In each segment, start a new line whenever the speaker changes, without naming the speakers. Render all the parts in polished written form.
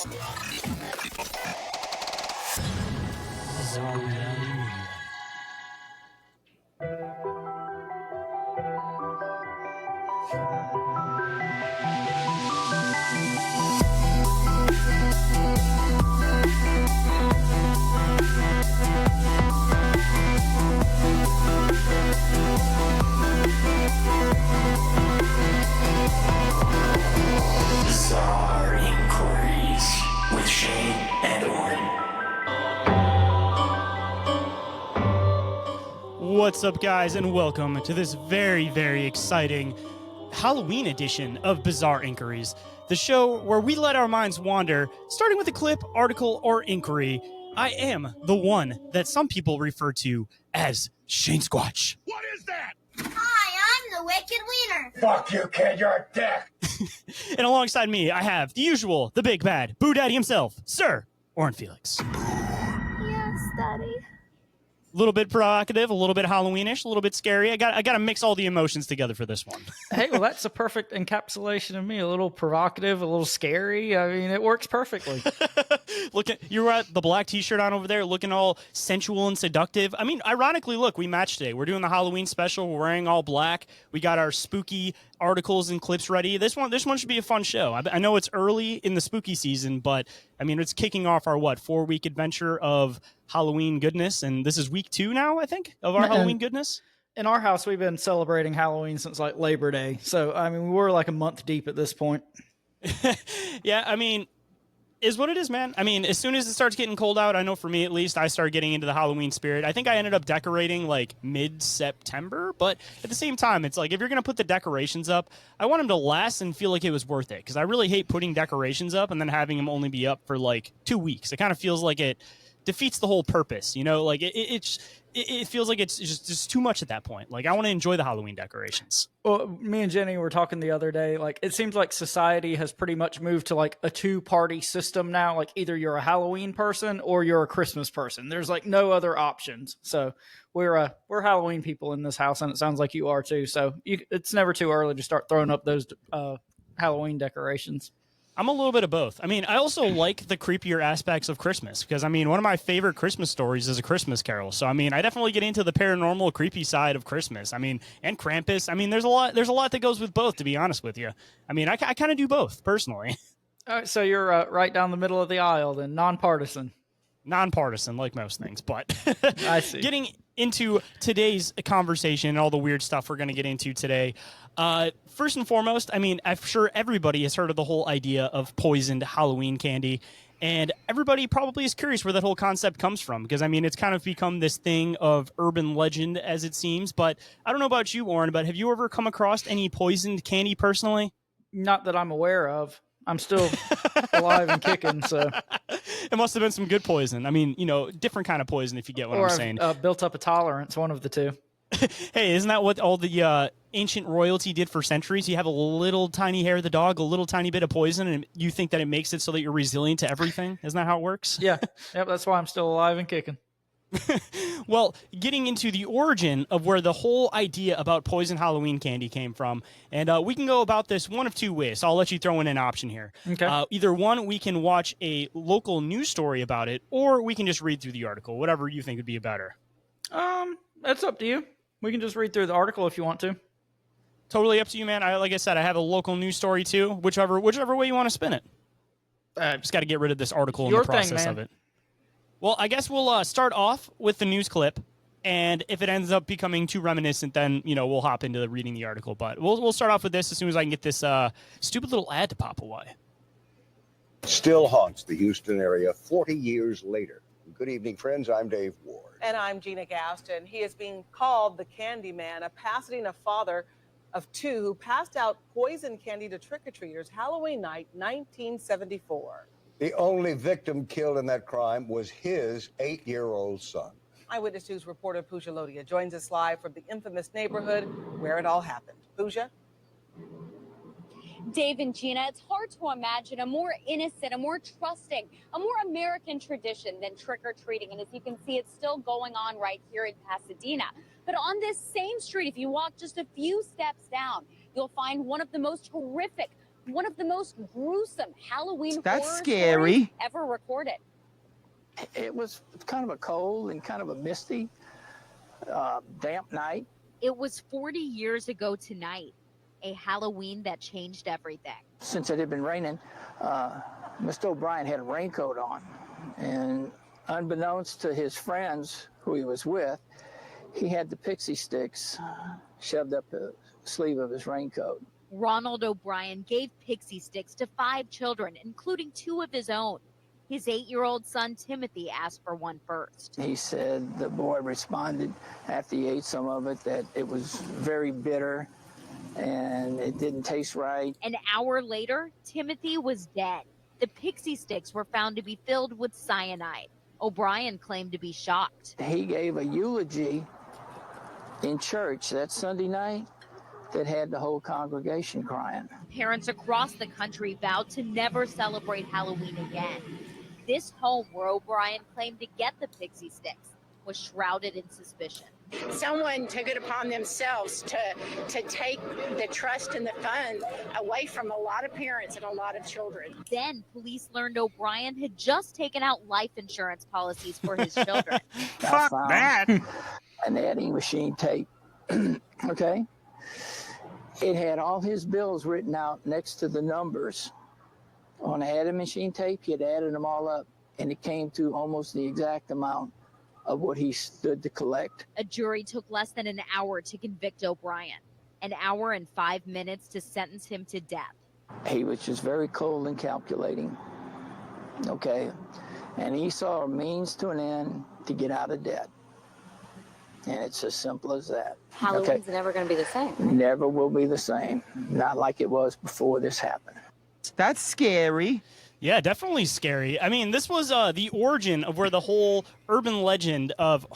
Bizarre Reality Media. Bizarre Inquiries with Shayn Orin. What's up, guys, and welcome to this very, very exciting Halloween edition of Bizarre Inquiries, the show where we let our minds wander, starting with a clip, article, or inquiry. I am the one that some people refer to as Shane Squatch.
What is that?
Hi, I'm the Wicked Wiener.
Fuck you, kid, you're a dick.
And alongside me, I have the usual, the big bad, Boo Daddy himself, Sir Orin Felix.
Yes, Daddy.
A little bit provocative, a little bit Halloweenish, a little bit scary. I got to mix all the emotions together for this one.
Hey, well, that's a perfect encapsulation of me. A little provocative, a little scary. I mean, it works perfectly.
Look at you got the black T-shirt on over there, looking all sensual and seductive. I mean, ironically, look, we matched today. We're doing the Halloween special. We're wearing all black. We got our spooky articles and clips ready. This one should be a fun show. I know it's early in the spooky season, but I mean, it's kicking off our 4-week adventure of Halloween goodness, and this is week 2 now, I think, of our Halloween goodness.
In our house, we've been celebrating Halloween since like Labor Day. So, I mean, we're like a month deep at this point.
Yeah, I mean, is what it is, man. I mean, as soon as it starts getting cold out, I know for me at least, I started getting into the Halloween spirit. I think I ended up decorating like mid-September, but at the same time, it's like if you're going to put the decorations up, I want them to last and feel like it was worth it, because I really hate putting decorations up and then having them only be up for like 2 weeks. It kind of feels like it defeats the whole purpose, you know? Like it feels like it's just too much at that point. Like I want to enjoy the Halloween decorations.
Well, me and Jenny were talking the other day, like it seems like society has pretty much moved to like a 2-party system now. Like either you're a Halloween person or you're a Christmas person. There's like no other options. So we're Halloween people in this house, and it sounds like you are too. So it's never too early to start throwing up those Halloween decorations.
I'm a little bit of both. I mean, I also like the creepier aspects of Christmas because, I mean, one of my favorite Christmas stories is A Christmas Carol. So, I mean, I definitely get into the paranormal, creepy side of Christmas. I mean, and Krampus. I mean, there's a lot that goes with both, to be honest with you. I mean, I kind of do both, personally.
All right, so you're right down the middle of the aisle, then nonpartisan.
Nonpartisan, like most things, but
I see.
Getting into today's conversation and all the weird stuff we're going to get into today. First and foremost, I mean, I'm sure everybody has heard of the whole idea of poisoned Halloween candy, and everybody probably is curious where that whole concept comes from, because, I mean, it's kind of become this thing of urban legend, as it seems, but I don't know about you, Orin, but have you ever come across any poisoned candy personally?
Not that I'm aware of. I'm still alive and kicking, so.
It must have been some good poison. I mean, you know, different kind of poison, if you get what I'm saying.
Built up a tolerance, one of the two.
Hey, isn't that what all the ancient royalty did for centuries? You have a little tiny hair of the dog, a little tiny bit of poison, and you think that it makes it so that you're resilient to everything? Isn't that how it works?
Yeah, yep, that's why I'm still alive and kicking.
Well, getting into the origin of where the whole idea about poison Halloween candy came from, and we can go about this one of 2 ways, so I'll let you throw in an option here.
Okay.
Either one, we can watch a local news story about it, or we can just read through the article, whatever you think would be better.
That's up to you. We can just read through the article if you want to.
Totally up to you, man. Like I said, I have a local news story too. Whichever way you want to spin it. Just got to get rid of this article in the process of it. Well, I guess we'll start off with the news clip, and if it ends up becoming too reminiscent, then we'll hop into reading the article. But we'll start off with this as soon as I can get this stupid little ad to pop away.
Still haunts the Houston area 40 years later. Good evening, friends. I'm Dave Ward.
And I'm Gina Gaston. He is being called the Candy Man, a Pasadena father of 2 who passed out poison candy to trick-or-treaters Halloween night, 1974.
The only victim killed in that crime was his 8-year-old son.
Eyewitness News reporter Pooja Lodia joins us live from the infamous neighborhood where it all happened. Pooja?
Dave and Gina, it's hard to imagine a more innocent, a more trusting, a more American tradition than trick-or-treating. And as you can see, it's still going on right here in Pasadena. But on this same street, if you walk just a few steps down, you'll find one of the most horrific one of the most gruesome Halloween
That's
horror
scary.
stories ever recorded.
It was kind of a cold and kind of a misty, damp night.
It was 40 years ago tonight, a Halloween that changed everything.
Since it had been raining, Mr. O'Brien had a raincoat on, and unbeknownst to his friends who he was with, he had the pixie sticks shoved up the sleeve of his raincoat.
Ronald O'Brien gave pixie sticks to 5 children, including 2 of his own. His 8-year-old son, Timothy, asked for one first.
He said the boy responded after he ate some of it that it was very bitter and it didn't taste right.
An hour later, Timothy was dead. The pixie sticks were found to be filled with cyanide. O'Brien claimed to be shocked.
He gave a eulogy in church that Sunday night that had the whole congregation crying.
Parents across the country vowed to never celebrate Halloween again. This home where O'Brien claimed to get the pixie sticks was shrouded in suspicion.
Someone took it upon themselves to take the trust and the fun away from a lot of parents and a lot of children.
Then police learned O'Brien had just taken out life insurance policies for his children.
Fuck that.
An adding machine tape, okay? It had all his bills written out next to the numbers. On the adding machine tape, he had added them all up, and it came to almost the exact amount of what he stood to collect.
A jury took less than an hour to convict O'Brien, an hour and 5 minutes to sentence him to death.
He was just very cold and calculating, okay? And he saw a means to an end to get out of debt. And it's as simple as that.
Halloween's never going to be the same.
Never will be the same. Not like it was before this happened.
That's scary.
Yeah, definitely scary. I mean, this was the origin of where the whole urban legend of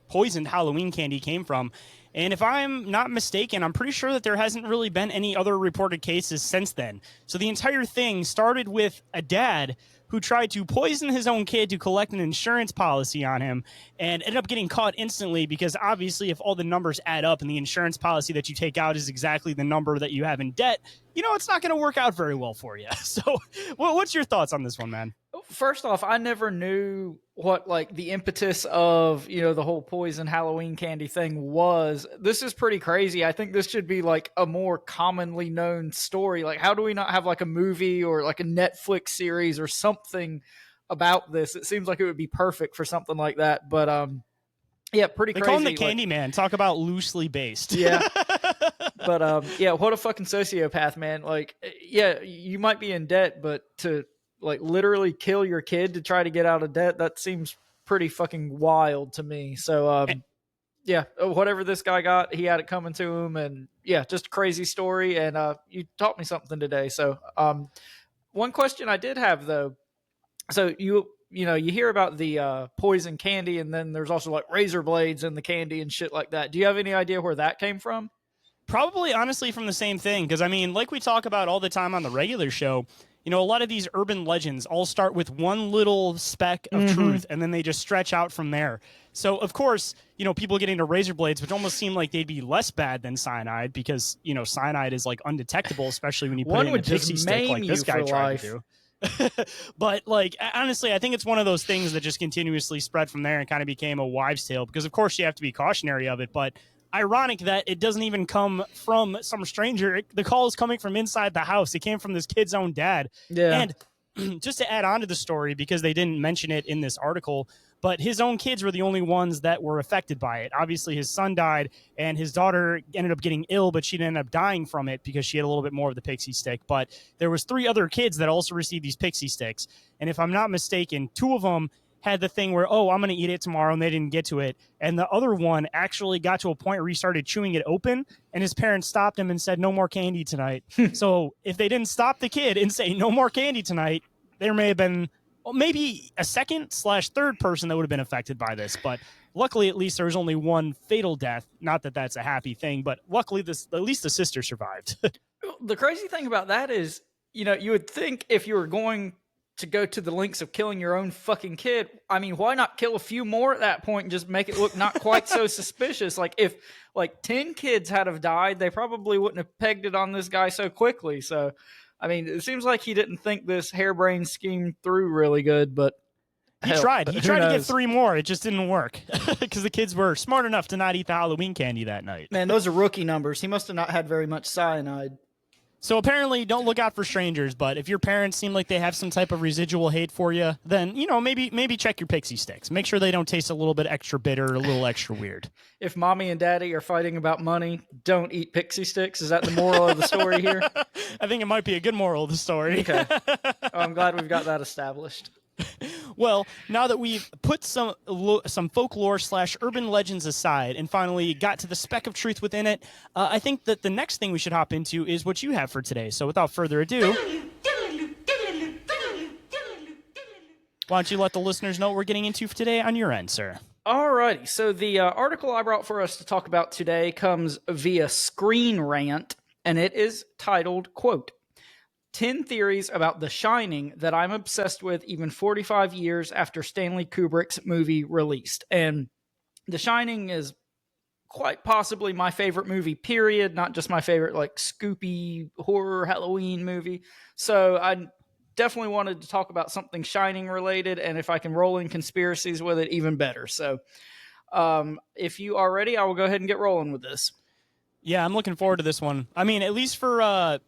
poisoned Halloween candy came from. And if I'm not mistaken, I'm pretty sure that there hasn't really been any other reported cases since then. So the entire thing started with a dad who tried to poison his own kid to collect an insurance policy on him and ended up getting caught instantly because obviously if all the numbers add up and the insurance policy that you take out is exactly the number that you have in debt, you know, it's not going to work out very well for you. So what's your thoughts on this one, man?
First off, I never knew what like the impetus of, you know, the whole poison Halloween candy thing was. This is pretty crazy. I think this should be like a more commonly known story. Like, how do we not have like a movie or like a Netflix series or something about this? It seems like it would be perfect for something like that. But yeah, pretty crazy.
They call him the Candyman. Talk about loosely based.
Yeah. But yeah, what a fucking sociopath, man. Like, yeah, you might be in debt, but to like literally kill your kid to try to get out of debt, that seems pretty fucking wild to me. So yeah, whatever this guy got, he had it coming to him, and yeah, just a crazy story. And you taught me something today. So one question I did have though, so you know, you hear about the poison candy, and then there's also like razor blades in the candy and shit like that. Do you have any idea where that came from?
Probably, honestly, from the same thing. Because, I mean, like we talk about all the time on the regular show, you know, a lot of these urban legends all start with one little speck of truth, and then they just stretch out from there. So, of course, you know, people get into razor blades, which almost seem like they'd be less bad than cyanide because, you know, cyanide is, like, undetectable, especially when you put it in a pixie stick like this guy tried to do. But like honestly, I think it's one of those things that just continuously spread from there and kind of became a wives' tale because of course you have to be cautionary of it, but ironic that it doesn't even come from some stranger. The call is coming from inside the house. It came from this kid's own dad.
Yeah.
And just to add on to the story, because they didn't mention it in this article, but his own kids were the only ones that were affected by it. Obviously, his son died, and his daughter ended up getting ill, but she ended up dying from it because she had a little bit more of the pixie stick. But there was 3 other kids that also received these pixie sticks. And if I'm not mistaken, 2 of them had the thing where, oh, I'm going to eat it tomorrow, and they didn't get to it. And the other one actually got to a point where he started chewing it open, and his parents stopped him and said, no more candy tonight. So if they didn't stop the kid and say, no more candy tonight, there may have been maybe a second/third person that would have been affected by this. But luckily, at least there was only one fatal death. Not that that's a happy thing, but luckily, at least the sister survived.
The crazy thing about that is, you know, you would think if you were going to go to the lengths of killing your own fucking kid, I mean, why not kill a few more at that point and just make it look not quite so suspicious? Like, if like 10 kids had have died, they probably wouldn't have pegged it on this guy so quickly. So, I mean, it seems like he didn't think this harebrained scheme through really good, but
he tried. He tried to get 3 more. It just didn't work because the kids were smart enough to not eat the Halloween candy that night.
Man, those are rookie numbers. He must have not had very much cyanide.
So apparently, don't look out for strangers. But if your parents seem like they have some type of residual hate for you, then maybe check your pixie sticks. Make sure they don't taste a little bit extra bitter, a little extra weird. If
mommy and daddy are fighting about money, don't eat pixie sticks. Is that the moral of the story here?
I think it might be a good moral of the story.
Okay, I'm glad we've got that established.
Well, now that we've put some folklore / urban legends aside and finally got to the speck of truth within it, I think that the next thing we should hop into is what you have for today. So without further ado, why don't you let the listeners know what we're getting into for today on your end, sir?
Alrighty, so the article I brought for us to talk about today comes via Screen Rant, and it is titled, quote, 10 theories about The Shining that I'm obsessed with even 45 years after Stanley Kubrick's movie released. And The Shining is quite possibly my favorite movie, period. Not just my favorite, like, Scoopy horror Halloween movie. So I definitely wanted to talk about something Shining related, and if I can roll in conspiracies with it, even better. So if you are ready, I will go ahead and get rolling with this.
Yeah, I'm looking forward to this one. I mean, at least for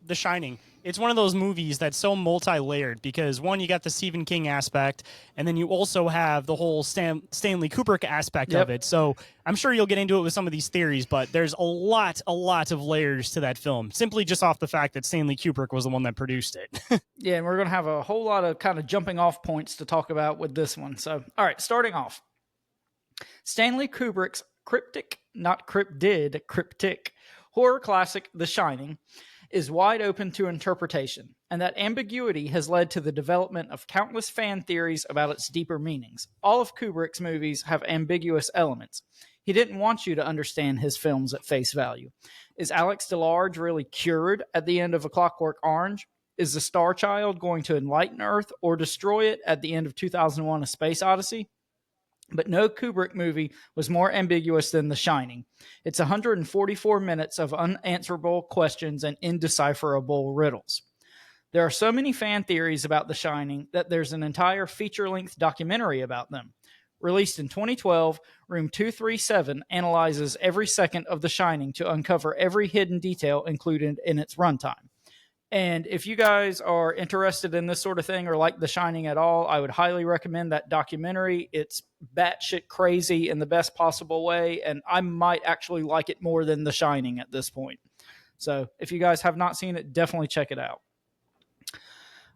The Shining. It's one of those movies that's so multi-layered because, one, you got the Stephen King aspect, and then you also have the whole Stanley Kubrick aspect of it. So I'm sure you'll get into it with some of these theories, but there's a lot of layers to that film, simply just off the fact that Stanley Kubrick was the one that produced it.
Yeah, and we're going to have a whole lot of kind of jumping off points to talk about with this one. So, all right, starting off. Stanley Kubrick's cryptic horror classic, The Shining, is wide open to interpretation, and that ambiguity has led to the development of countless fan theories about its deeper meanings. All of Kubrick's movies have ambiguous elements. He didn't want you to understand his films at face value. Is Alex DeLarge really cured at the end of A Clockwork Orange? Is the Star Child going to enlighten Earth or destroy it at the end of 2001: A Space Odyssey? But no Kubrick movie was more ambiguous than The Shining. It's 144 minutes of unanswerable questions and indecipherable riddles. There are so many fan theories about The Shining that there's an entire feature-length documentary about them. Released in 2012, Room 237 analyzes every second of The Shining to uncover every hidden detail included in its runtime. And if you guys are interested in this sort of thing or like The Shining at all, I would highly recommend that documentary. It's batshit crazy in the best possible way, and I might actually like it more than The Shining at this point. So if you guys have not seen it, definitely check it out.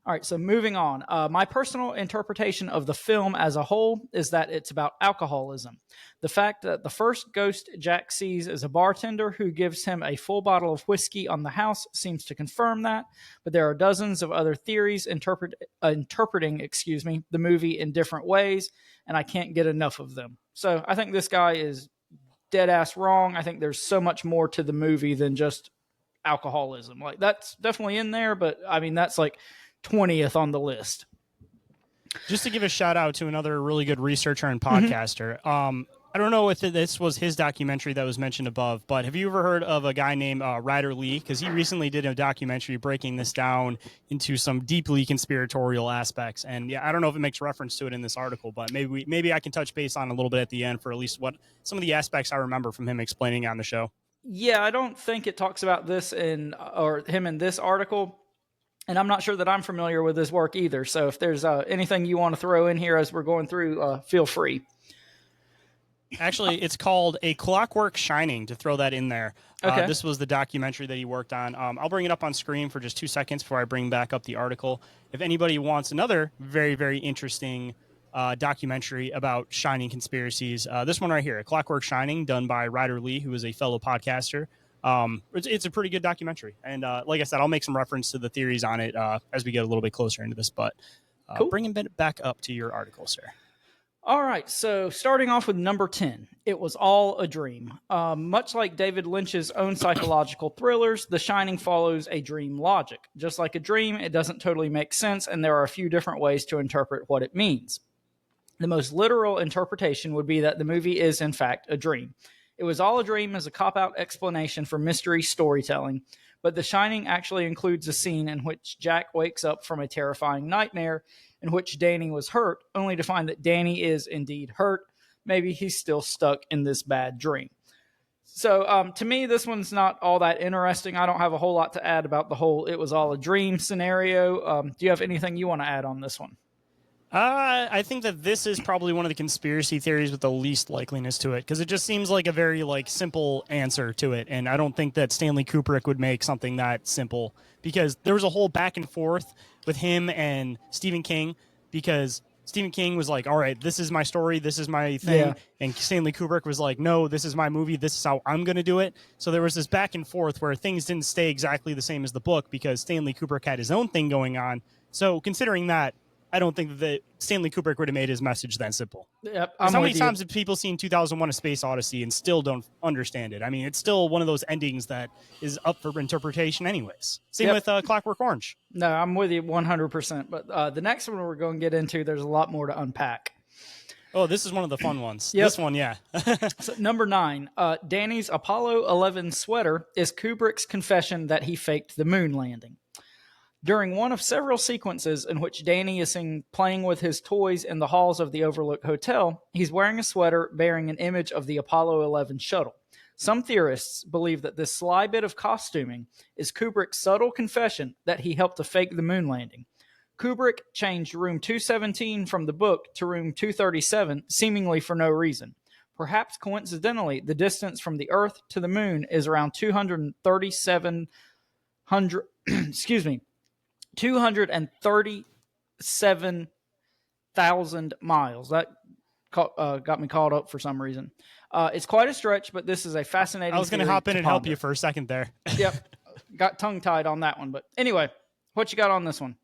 All right, so moving on. My personal interpretation of the film as a whole is that it's about alcoholism. The fact that the first ghost Jack sees is a bartender who gives him a full bottle of whiskey on the house seems to confirm that, but there are dozens of other theories interpreting the movie in different ways, and I can't get enough of them. So I think this guy is dead ass wrong. I think there's so much more to the movie than just alcoholism. Like, that's definitely in there, but I mean, that's like 20th on the list.
Just to give a shout out to another really good researcher and podcaster. I don't know if this was his documentary that was mentioned above, but have you ever heard of a guy named Ryder Lee? Because he recently did a documentary breaking this down into some deeply conspiratorial aspects. And yeah, I don't know if it makes reference to it in this article, but maybe I can touch base on a little bit at the end for at least what some of the aspects I remember from him explaining on the show.
Yeah, I don't think it talks about this or him in this article. And I'm not sure that I'm familiar with his work either. So if there's anything you want to throw in here as we're going through, feel free.
Actually, it's called A Clockwork Shining, to throw that in there.
Okay.
This was the documentary that he worked on. I'll bring it up on screen for just 2 seconds before I bring back up the article. If anybody wants another very, very interesting documentary about Shining conspiracies, this one right here, A Clockwork Shining, done by Ryder Lee, who is a fellow podcaster. It's a pretty good documentary. And like I said, I'll make some reference to the theories on it as we get a little bit closer into this. But
cool.
Bring it back up to your article, sir.
All right, so starting off with number 10, It Was All a Dream. Much like David Lynch's own psychological thrillers, The Shining follows a dream logic. Just like a dream, it doesn't totally make sense, and there are a few different ways to interpret what it means. The most literal interpretation would be that the movie is, in fact, a dream. It Was All a Dream is a cop-out explanation for mystery storytelling, but The Shining actually includes a scene in which Jack wakes up from a terrifying nightmare in which Danny was hurt, only to find that Danny is indeed hurt. Maybe he's still stuck in this bad dream. So to me, this one's not all that interesting. I don't have a whole lot to add about the whole It Was All a Dream scenario. Do you have anything you want to add on this one?
I think that this is probably one of the conspiracy theories with the least likeliness to it, because it just seems like a very simple answer to it, and I don't think that Stanley Kubrick would make something that simple, because there was a whole back and forth with him and Stephen King, because Stephen King was like, all right, this is my story, this is my thing, and Stanley Kubrick was like, no, this is my movie, this is how I'm going to do it. So there was this back and forth where things didn't stay exactly the same as the book, because Stanley Kubrick had his own thing going on. So considering that, I don't think that Stanley Kubrick would have made his message that simple.
Yep.
How many times have people seen 2001: A Space Odyssey and still don't understand it? I mean, it's still one of those endings that is up for interpretation anyways. Same with Clockwork Orange.
No, I'm with you 100%. But the next one we're going to get into, there's a lot more to unpack.
Oh, this is one of the fun ones.
Yep.
This one, yeah.
So, number 9, Danny's Apollo 11 sweater is Kubrick's confession that he faked the moon landing. During one of several sequences in which Danny is seen playing with his toys in the halls of the Overlook Hotel, he's wearing a sweater bearing an image of the Apollo 11 shuttle. Some theorists believe that this sly bit of costuming is Kubrick's subtle confession that he helped to fake the moon landing. Kubrick changed room 217 from the book to room 237, seemingly for no reason. Perhaps coincidentally, the distance from the Earth to the moon is around 237,000 miles. That got me caught up for some reason. It's quite a stretch, but this is a fascinating.
I was going to hop in and help you for a second there.
Yep. Got tongue-tied on that one. But anyway, what you got on this one?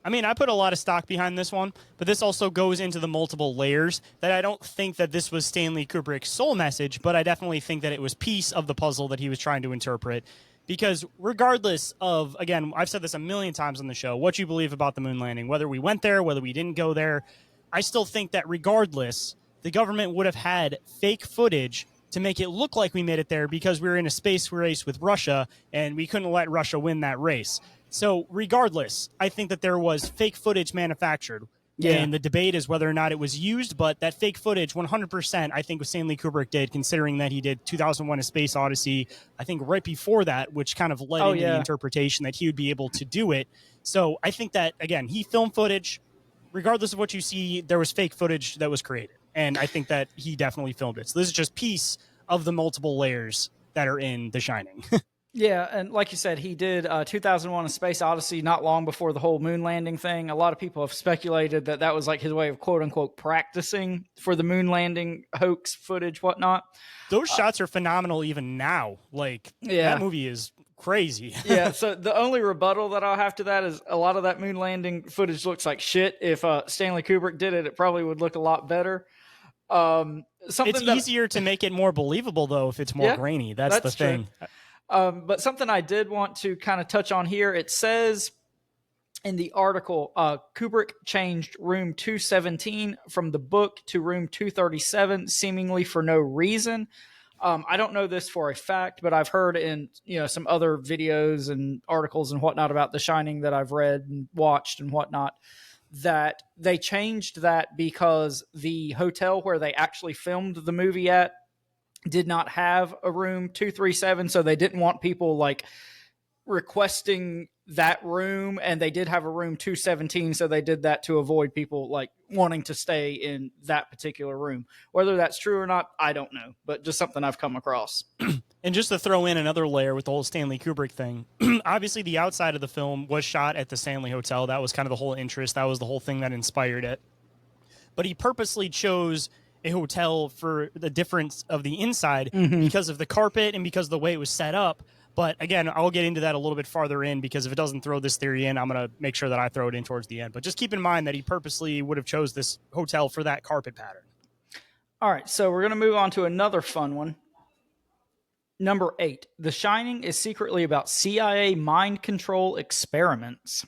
I mean, I put a lot of stock behind this one, but this also goes into the multiple layers that I don't think that this was Stanley Kubrick's sole message, but I definitely think that it was piece of the puzzle that he was trying to interpret. Because regardless of, again, I've said this a million times on the show, what you believe about the moon landing, whether we went there, whether we didn't go there, I still think that regardless, the government would have had fake footage to make it look like we made it there because we were in a space race with Russia and we couldn't let Russia win that race. So regardless, I think that there was fake footage manufactured. Yeah. And the debate is whether or not it was used, but that fake footage, 100%, I think what Stanley Kubrick did, considering that he did 2001: A Space Odyssey, I think right before that, which kind of led into the interpretation that he would be able to do it. So I think that, again, he filmed footage. Regardless of what you see, there was fake footage that was created. And I think that he definitely filmed it. So this is just piece of the multiple layers that are in The Shining.
Yeah, and like you said, he did 2001: A Space Odyssey not long before the whole moon landing thing. A lot of people have speculated that that was like his way of quote-unquote practicing for the moon landing hoax footage, whatnot.
Those shots are phenomenal even now. That movie is crazy.
Yeah, so the only rebuttal that I'll have to that is a lot of that moon landing footage looks like shit. If Stanley Kubrick did it, it probably would look a lot better.
It's easier to make it more believable, though, if it's more grainy. That's the thing.
True. But something I did want to kind of touch on here, it says in the article, Kubrick changed room 217 from the book to room 237, seemingly for no reason. I don't know this for a fact, but I've heard in some other videos and articles and whatnot about The Shining that I've read and watched and whatnot, that they changed that because the hotel where they actually filmed the movie at did not have a room 237, so they didn't want people requesting that room, and they did have a room 217, so they did that to avoid people wanting to stay in that particular room. Whether that's true or not, I don't know, but just something I've come across.
And just to throw in another layer with the whole Stanley Kubrick thing, obviously the outside of the film was shot at the Stanley Hotel. That was kind of the whole interest. That was the whole thing that inspired it. But he purposely chose a hotel for the difference of the inside because of the carpet and because of the way it was set up. But again, I'll get into that a little bit farther in, because if it doesn't throw this theory in, I'm going to make sure that I throw it in towards the end. But just keep in mind that he purposely would have chose this hotel for that carpet pattern.
All right, so we're going to move on to another fun one. Number 8, The Shining is secretly about CIA mind control experiments.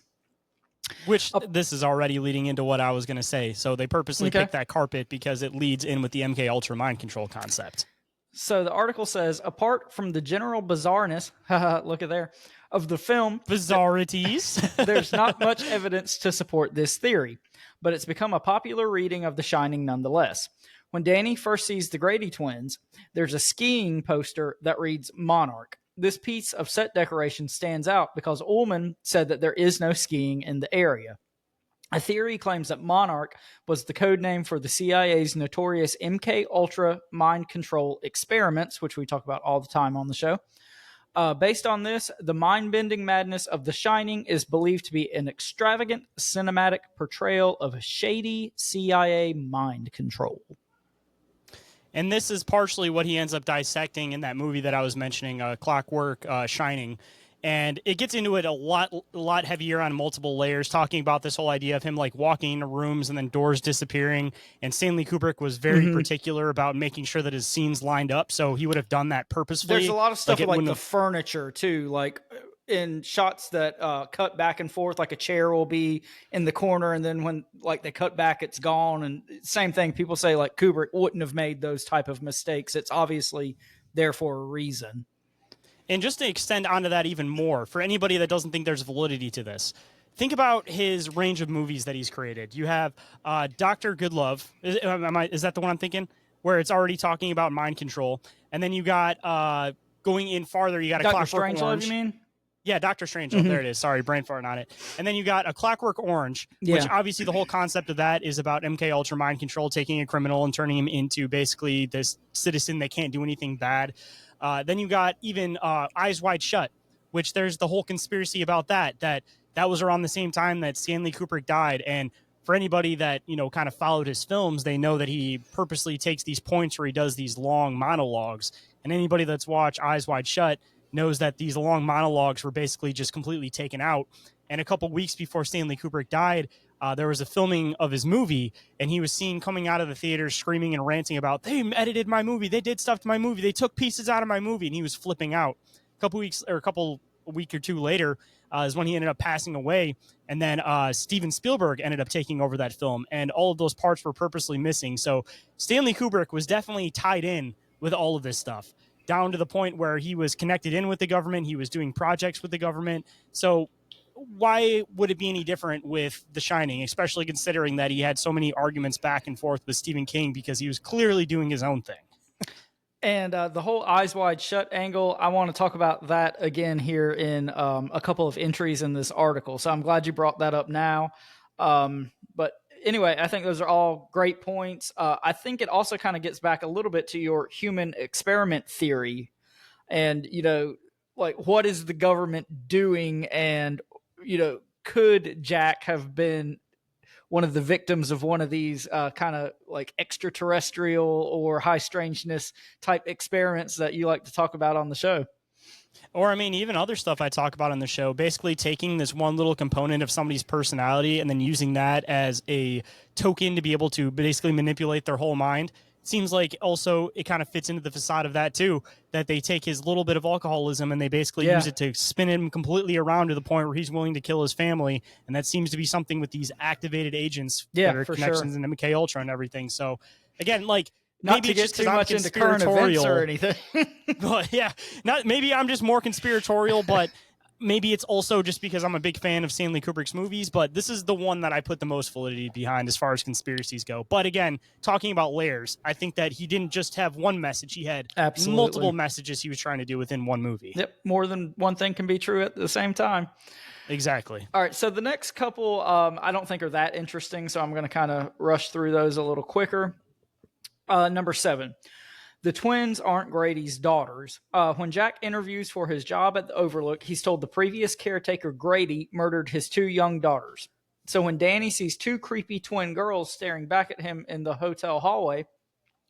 Which this is already leading into what I was going to say. So they purposely picked that carpet because it leads in with the MK Ultra mind control concept.
So the article says, apart from the general bizarreness, look at there, of the film,
bizarrities,
there's not much evidence to support this theory, but it's become a popular reading of The Shining nonetheless. When Danny first sees the Grady twins, there's a skiing poster that reads Monarch. This piece of set decoration stands out because Ullman said that there is no skiing in the area. A theory claims that Monarch was the code name for the CIA's notorious MK Ultra mind control experiments, which we talk about all the time on the show. Based on this, the mind-bending madness of The Shining is believed to be an extravagant cinematic portrayal of shady CIA mind control.
And this is partially what he ends up dissecting in that movie that I was mentioning, Clockwork, Shining. And it gets into it a lot heavier on multiple layers, talking about this whole idea of him like walking into rooms and then doors disappearing. And Stanley Kubrick was very particular about making sure that his scenes lined up. So he would have done that purposefully.
There's a lot of stuff like the furniture too, like in shots that cut back and forth, like a chair will be in the corner, and then when like they cut back, it's gone. And same thing, people say like Kubrick wouldn't have made those type of mistakes. It's obviously there for a reason.
And just to extend onto that even more, for anybody that doesn't think there's validity to this, think about his range of movies that he's created. You have Dr. Goodlove. Is that the one I'm thinking? Where it's already talking about mind control. And then you got, going in farther, you got a
Dr.
Clockwork
Strangelove,
Orange.
you mean?
Yeah, Dr. Strangelove. There it is. Sorry, brain farting on it. And then you got a Clockwork Orange, which obviously the whole concept of that is about MK Ultra mind control, taking a criminal and turning him into basically this citizen that can't do anything bad. Then you got even Eyes Wide Shut, which there's the whole conspiracy about that was around the same time that Stanley Kubrick died. And for anybody that, kind of followed his films, they know that he purposely takes these points where he does these long monologues. And anybody that's watched Eyes Wide Shut knows that these long monologues were basically just completely taken out. And a couple weeks before Stanley Kubrick died, there was a filming of his movie, and he was seen coming out of the theater screaming and ranting about, they edited my movie, they did stuff to my movie, they took pieces out of my movie, and he was flipping out. A week or two later is when he ended up passing away, and then Steven Spielberg ended up taking over that film, and all of those parts were purposely missing. So Stanley Kubrick was definitely tied in with all of this stuff, down to the point where he was connected in with the government, he was doing projects with the government. So why would it be any different with The Shining, especially considering that he had so many arguments back and forth with Stephen King because he was clearly doing his own thing?
And the whole Eyes Wide Shut angle, I want to talk about that again here in a couple of entries in this article. So I'm glad you brought that up now. But anyway, I think those are all great points. I think it also kind of gets back a little bit to your human experiment theory. And, like, what is the government doing? And, could Jack have been one of the victims of one of these kind of like extraterrestrial or high strangeness type experiments that you like to talk about on the show?
Or, even other stuff I talk about on the show, basically taking this one little component of somebody's personality and then using that as a token to be able to basically manipulate their whole mind. Seems like also it kind of fits into the facade of that too, that they take his little bit of alcoholism and they basically use it to spin him completely around to the point where he's willing to kill his family. And that seems to be something with these activated agents that are connections in MK Ultra and everything. So again, like,
not
maybe
to get too much into current events or anything.
But maybe I'm just more conspiratorial, but maybe it's also just because I'm a big fan of Stanley Kubrick's movies, but this is the one that I put the most validity behind as far as conspiracies go. But again, talking about layers, I think that he didn't just have one message. He had multiple messages he was trying to do within one movie.
Yep. More than one thing can be true at the same time.
Exactly.
All right. So the next couple, I don't think are that interesting. So I'm going to kind of rush through those a little quicker. Number 7. The twins aren't Grady's daughters. When Jack interviews for his job at the Overlook, he's told the previous caretaker Grady murdered his 2 young daughters. So when Danny sees 2 creepy twin girls staring back at him in the hotel hallway,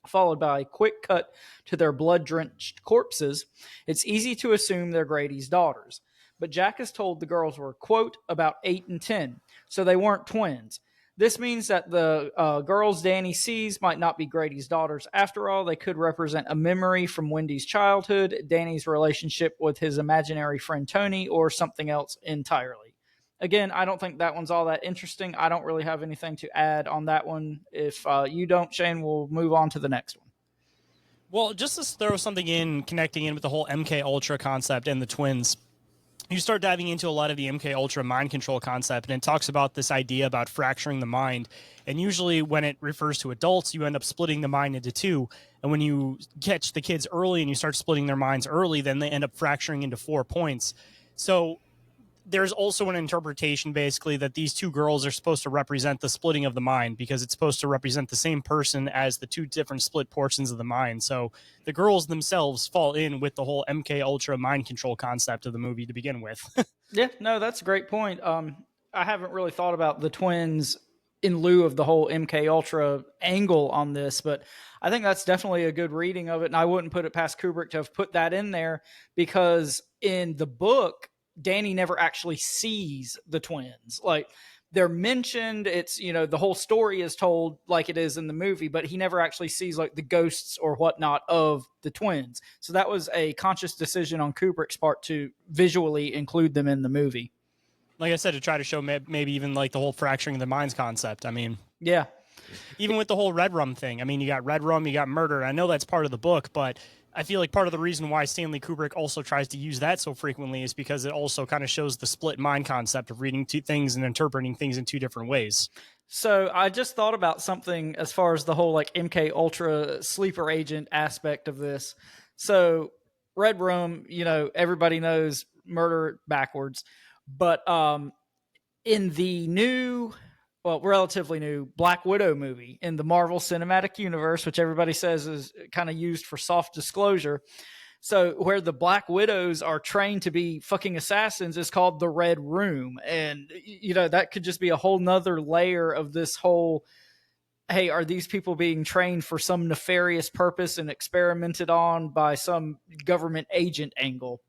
followed by a quick cut to their blood-drenched corpses, it's easy to assume they're Grady's daughters. But Jack is told the girls were, quote, about 8 and 10, so they weren't twins. This means that the girls Danny sees might not be Grady's daughters. After all, they could represent a memory from Wendy's childhood, Danny's relationship with his imaginary friend Tony, or something else entirely. Again, I don't think that one's all that interesting. I don't really have anything to add on that one. If you don't, Shane, we'll move on to the next one.
Well, just to throw something in, connecting in with the whole MK Ultra concept and the twins, you start diving into a lot of the MK Ultra mind control concept, and it talks about this idea about fracturing the mind. And usually when it refers to adults, you end up splitting the mind into two. And when you catch the kids early and you start splitting their minds early, then they end up fracturing into 4 points. So there's also an interpretation, basically, that these two girls are supposed to represent the splitting of the mind, because it's supposed to represent the same person as the two different split portions of the mind. So the girls themselves fall in with the whole MK Ultra mind control concept of the movie to begin with.
Yeah, no, that's a great point. I haven't really thought about the twins in lieu of the whole MK Ultra angle on this, but I think that's definitely a good reading of it. And I wouldn't put it past Kubrick to have put that in there, because in the book, Danny never actually sees the twins. Like, they're mentioned, it's, you know, the whole story is told like it is in the movie, but he never actually sees like the ghosts or whatnot of the twins. So that was a conscious decision on Kubrick's part to visually include them in the movie.
Like I said, to try to show maybe even like the whole fracturing of the minds concept. I mean,
yeah.
Even with the whole red rum thing. I mean, you got red rum, you got murder. I know that's part of the book, but I feel like part of the reason why Stanley Kubrick also tries to use that so frequently is because it also kind of shows the split mind concept of reading two things and interpreting things in two different ways.
So I just thought about something as far as the whole like MK Ultra sleeper agent aspect of this. So red room, you know, everybody knows murder backwards, but in the new, well, relatively new Black Widow movie in the Marvel Cinematic Universe, which everybody says is kind of used for soft disclosure. So where the Black Widows are trained to be fucking assassins is called the Red Room. And, you know, that could just be a whole nother layer of this whole, hey, are these people being trained for some nefarious purpose and experimented on by some government agent angle?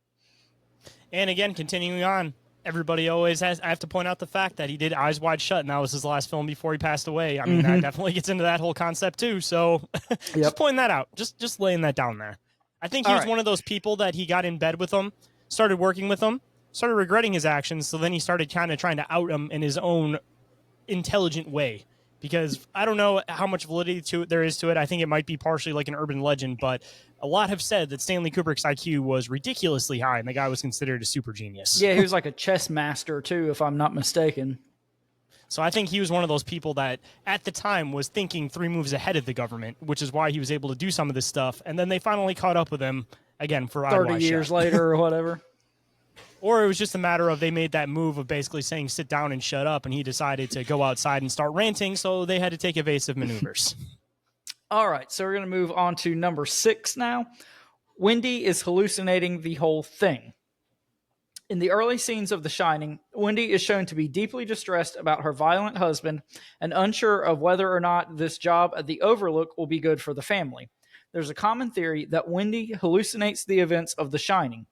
And again, continuing on, everybody always has, I have to point out the fact that he did Eyes Wide Shut, and that was his last film before he passed away. I mean, that definitely gets into that whole concept too. So just pointing that out, just laying that down there. I think he was one of those people that he got in bed with them, started working with them, started regretting his actions. So then he started kind of trying to out him in his own intelligent way. Because I don't know how much validity there is to it. I think it might be partially like an urban legend, but a lot have said that Stanley Kubrick's IQ was ridiculously high, and the guy was considered a super genius.
Yeah, he was like a chess master too, if I'm not mistaken.
So I think he was one of those people that at the time was thinking 3 moves ahead of the government, which is why he was able to do some of this stuff. And then they finally caught up with him again for
30 years later or whatever.
Or it was just a matter of they made that move of basically saying, sit down and shut up. And he decided to go outside and start ranting. So they had to take evasive maneuvers.
All right. So we're going to move on to number 6 now. Wendy is hallucinating the whole thing. In the early scenes of The Shining, Wendy is shown to be deeply distressed about her violent husband and unsure of whether or not this job at the Overlook will be good for the family. There's a common theory that Wendy hallucinates the events of The Shining.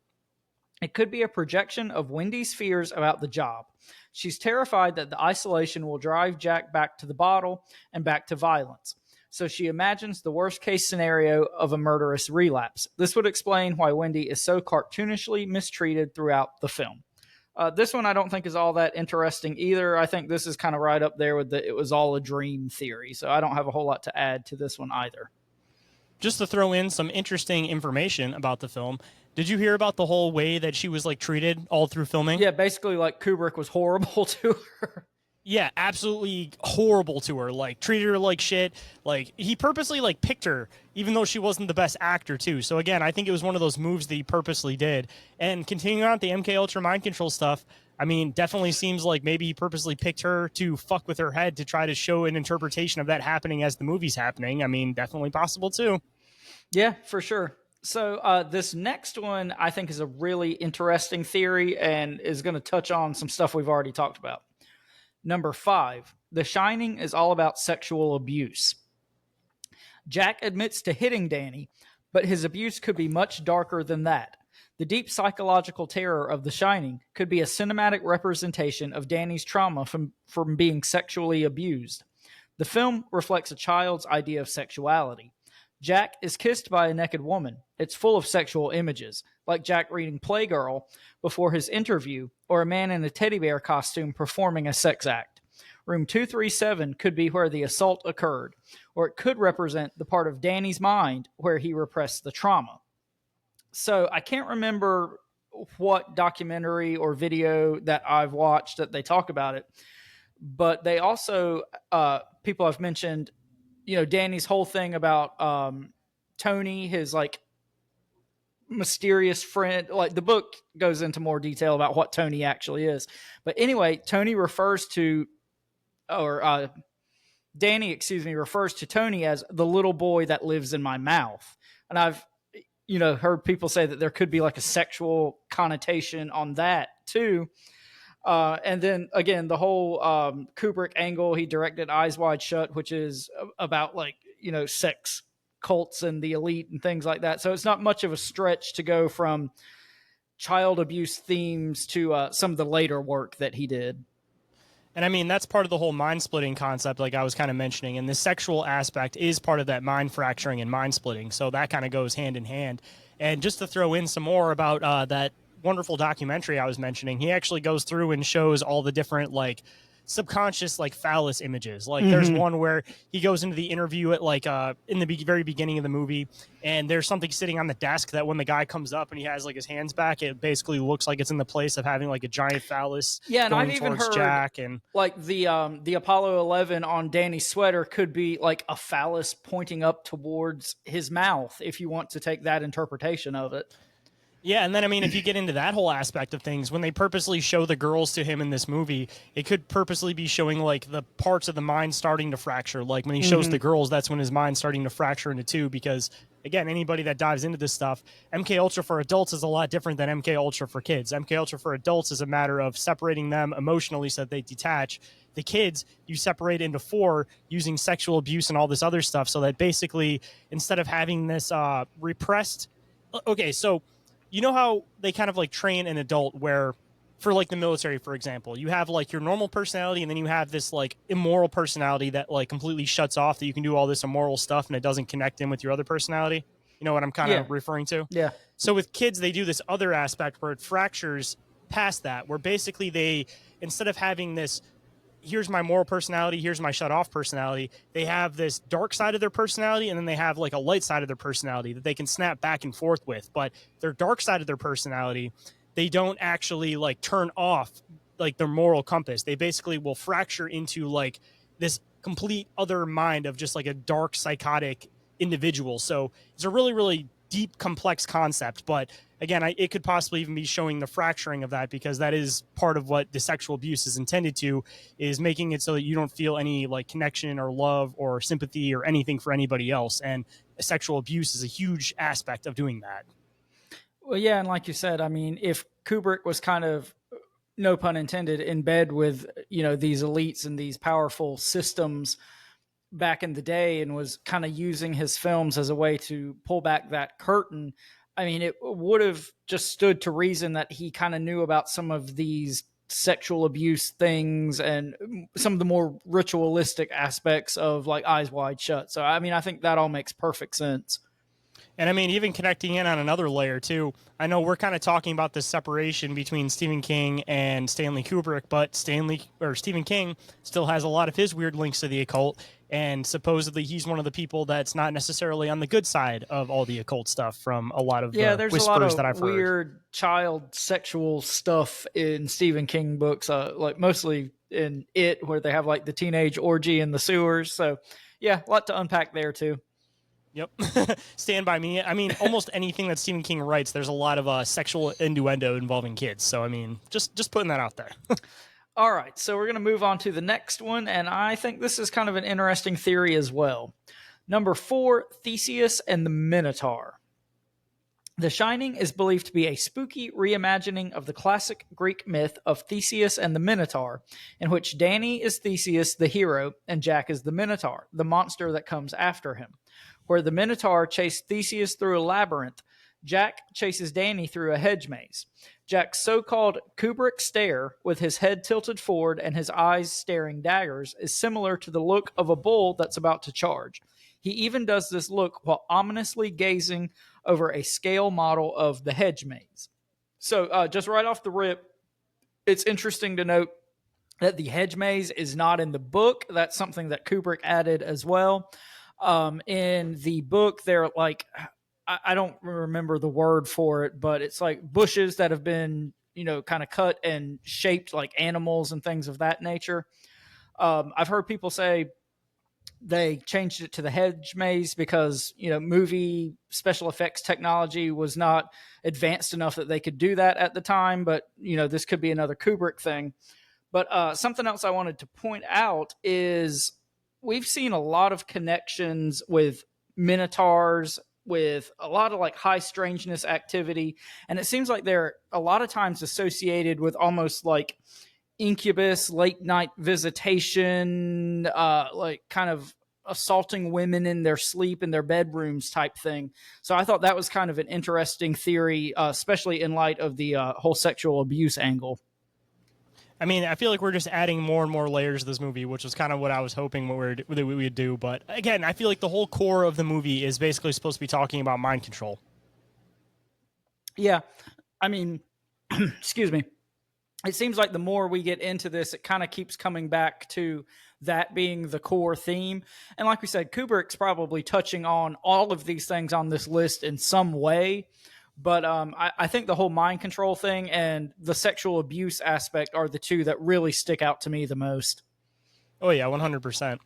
It could be a projection of Wendy's fears about the job. She's terrified that the isolation will drive Jack back to the bottle and back to violence. So she imagines the worst-case scenario of a murderous relapse. This would explain why Wendy is so cartoonishly mistreated throughout the film. This one I don't think is all that interesting either. I think this is kind of right up there with the it was all a dream theory. So I don't have a whole lot to add to this one either.
Just to throw in some interesting information about the film, did you hear about the whole way that she was like treated all through filming?
Yeah, basically like Kubrick was horrible to her.
Yeah, absolutely horrible to her. Like, treated her like shit. Like, he purposely, like, picked her, even though she wasn't the best actor, too. So, again, I think it was one of those moves that he purposely did. And continuing on with the MK Ultra mind control stuff, I mean, definitely seems like maybe he purposely picked her to fuck with her head to try to show an interpretation of that happening as the movie's happening. I mean, definitely possible, too.
Yeah, for sure. So this next one, I think, is a really interesting theory and is going to touch on some stuff we've already talked about. Number 5, The Shining is all about sexual abuse. Jack admits to hitting Danny, but his abuse could be much darker than that. The deep psychological terror of The Shining could be a cinematic representation of Danny's trauma from being sexually abused. The film reflects a child's idea of sexuality. Jack is kissed by a naked woman. It's full of sexual images, like Jack reading Playgirl before his interview, or a man in a teddy bear costume performing a sex act. Room 237 could be where the assault occurred, or it could represent the part of Danny's mind where he repressed the trauma. So I can't remember what documentary or video that I've watched that they talk about it, but they also, people have mentioned, Danny's whole thing about Tony, his like mysterious friend. Like the book goes into more detail about what Tony actually is. But anyway, Tony refers to, or Danny, refers to Tony as the little boy that lives in my mouth. And I've, heard people say that there could be like a sexual connotation on that too. And then again, the whole Kubrick angle, he directed Eyes Wide Shut, which is about like, sex cults and the elite and things like that. So it's not much of a stretch to go from child abuse themes to some of the later work that he did.
And I mean, that's part of the whole mind splitting concept, like I was kind of mentioning. And the sexual aspect is part of that mind fracturing and mind splitting. So that kind of goes hand in hand. And just to throw in some more about that wonderful documentary I was mentioning, he actually goes through and shows all the different like subconscious like phallus images. Like there's one where he goes into the interview at like in the very beginning of the movie, and there's something sitting on the desk that when the guy comes up and he has like his hands back, it basically looks like it's in the place of having like a giant phallus.
Yeah, and
going
I've even
towards
heard
Jack, and
like the Apollo 11 on Danny's sweater could be like a phallus pointing up towards his mouth, if you want to take that interpretation of it.
yeah, and then, I mean, if you get into that whole aspect of things, when they purposely show the girls to him in this movie, it could purposely be showing, like, the parts of the mind starting to fracture. Like, when he shows the girls, that's when his mind's starting to fracture into two, because, again, anybody that dives into this stuff, MK Ultra for adults is a lot different than MK Ultra for kids. MK Ultra for adults is a matter of separating them emotionally so that they detach. The kids, you separate into four using sexual abuse and all this other stuff, so that basically, instead of having this repressed... Okay, so... You know how they kind of like train an adult where, for like the military, for example, you have like your normal personality and then you have this like immoral personality that like completely shuts off, that you can do all this immoral stuff and it doesn't connect in with your other personality. You know what I'm kind of referring to?
Yeah.
So with kids, they do this other aspect where it fractures past that, where basically they, instead of having this, here's my moral personality, here's my shut off personality, they have this dark side of their personality, and then they have like a light side of their personality that they can snap back and forth with. But their dark side of their personality, they don't actually like turn off like their moral compass. They basically will fracture into like this complete other mind of just like a dark psychotic individual. So it's a really, really deep, complex concept. But again, it could possibly even be showing the fracturing of that, because that is part of what the sexual abuse is intended to, is making it so that you don't feel any like connection or love or sympathy or anything for anybody else. And sexual abuse is a huge aspect of doing that.
Well, yeah, and like you said, I mean, if Kubrick was kind of, no pun intended, in bed with, these elites and these powerful systems back in the day, and was kind of using his films as a way to pull back that curtain, I mean, it would have just stood to reason that he kind of knew about some of these sexual abuse things and some of the more ritualistic aspects of like Eyes Wide Shut. So, I mean, I think that all makes perfect sense.
And I mean, even connecting in on another layer too, I know we're kind of talking about this separation between Stephen King and Stanley Kubrick, but Stephen King still has a lot of his weird links to the occult. And supposedly he's one of the people that's not necessarily on the good side of all the occult stuff, from a lot of
there's
whispers
a lot of
that I've heard.
Weird child sexual stuff in Stephen King books, like mostly in It, where they have like the teenage orgy in the sewers. So yeah, a lot to unpack there too.
Yep. Stand by me. I mean, almost anything that Stephen King writes, there's a lot of sexual innuendo involving kids. So, I mean, just putting that out there.
All right, so we're going to move on to the next one, and I think this is kind of an interesting theory as well. Number 4, Theseus and the Minotaur. The Shining is believed to be a spooky reimagining of the classic Greek myth of Theseus and the Minotaur, in which Danny is Theseus, the hero, and Jack is the Minotaur, the monster that comes after him. Where the Minotaur chased Theseus through a labyrinth, Jack chases Danny through a hedge maze. Jack's so-called Kubrick stare, with his head tilted forward and his eyes staring daggers, is similar to the look of a bull that's about to charge. He even does this look while ominously gazing over a scale model of the hedge maze. So just right off the rip, it's interesting to note that the hedge maze is not in the book. That's something that Kubrick added as well. In the book, they're like, I don't remember the word for it, but it's like bushes that have been, kind of cut and shaped like animals and things of that nature. I've heard people say they changed it to the hedge maze because, movie special effects technology was not advanced enough that they could do that at the time. But, this could be another Kubrick thing. But something else I wanted to point out is we've seen a lot of connections with minotaurs, with a lot of like high strangeness activity. And it seems like they're a lot of times associated with almost like incubus, late night visitation, like kind of assaulting women in their sleep in their bedrooms type thing. So I thought that was kind of an interesting theory, especially in light of the whole sexual abuse angle.
I mean, I feel like we're just adding more and more layers to this movie, which was kind of what I was hoping we would do. But again, I feel like the whole core of the movie is basically supposed to be talking about mind control.
Yeah. I mean, excuse me. It seems like the more we get into this, it kind of keeps coming back to that being the core theme. And like we said, Kubrick's probably touching on all of these things on this list in some way. But I think the whole mind control thing and the sexual abuse aspect are the two that really stick out to me the most.
Oh, yeah, 100%.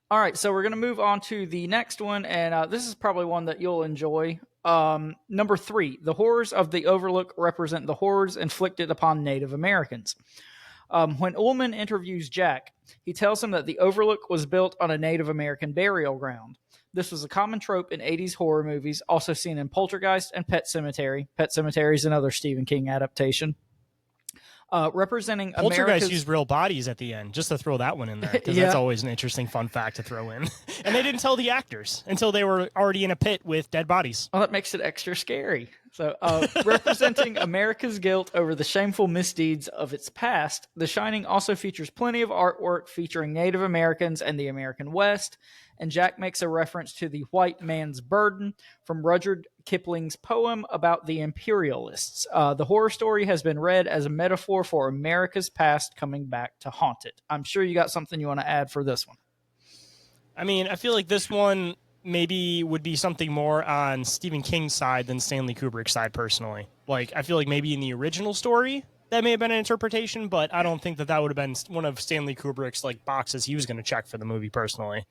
All right, so we're going to move on to the next one, and this is probably one that you'll enjoy. Number 3, the horrors of the Overlook represent the horrors inflicted upon Native Americans. When Ullman interviews Jack, he tells him that the Overlook was built on a Native American burial ground. This was a common trope in 80s horror movies, also seen in Poltergeist and Pet Sematary. Pet Sematary is another Stephen King adaptation. Representing
Poltergeist
America's...
used real bodies at the end, just to throw that one in there, because that's always an interesting fun fact to throw in. And they didn't tell the actors until they were already in a pit with dead bodies.
Well, that makes it extra scary. So, representing America's guilt over the shameful misdeeds of its past, The Shining also features plenty of artwork featuring Native Americans and the American West, and Jack makes a reference to the white man's burden from Rudyard Kipling's poem about the imperialists. The horror story has been read as a metaphor for America's past coming back to haunt it. I'm sure you got something you want to add for this one.
I mean, I feel like this one maybe would be something more on Stephen King's side than Stanley Kubrick's side, personally. Like, I feel like maybe in the original story, that may have been an interpretation, but I don't think that would have been one of Stanley Kubrick's like boxes he was going to check for the movie, personally.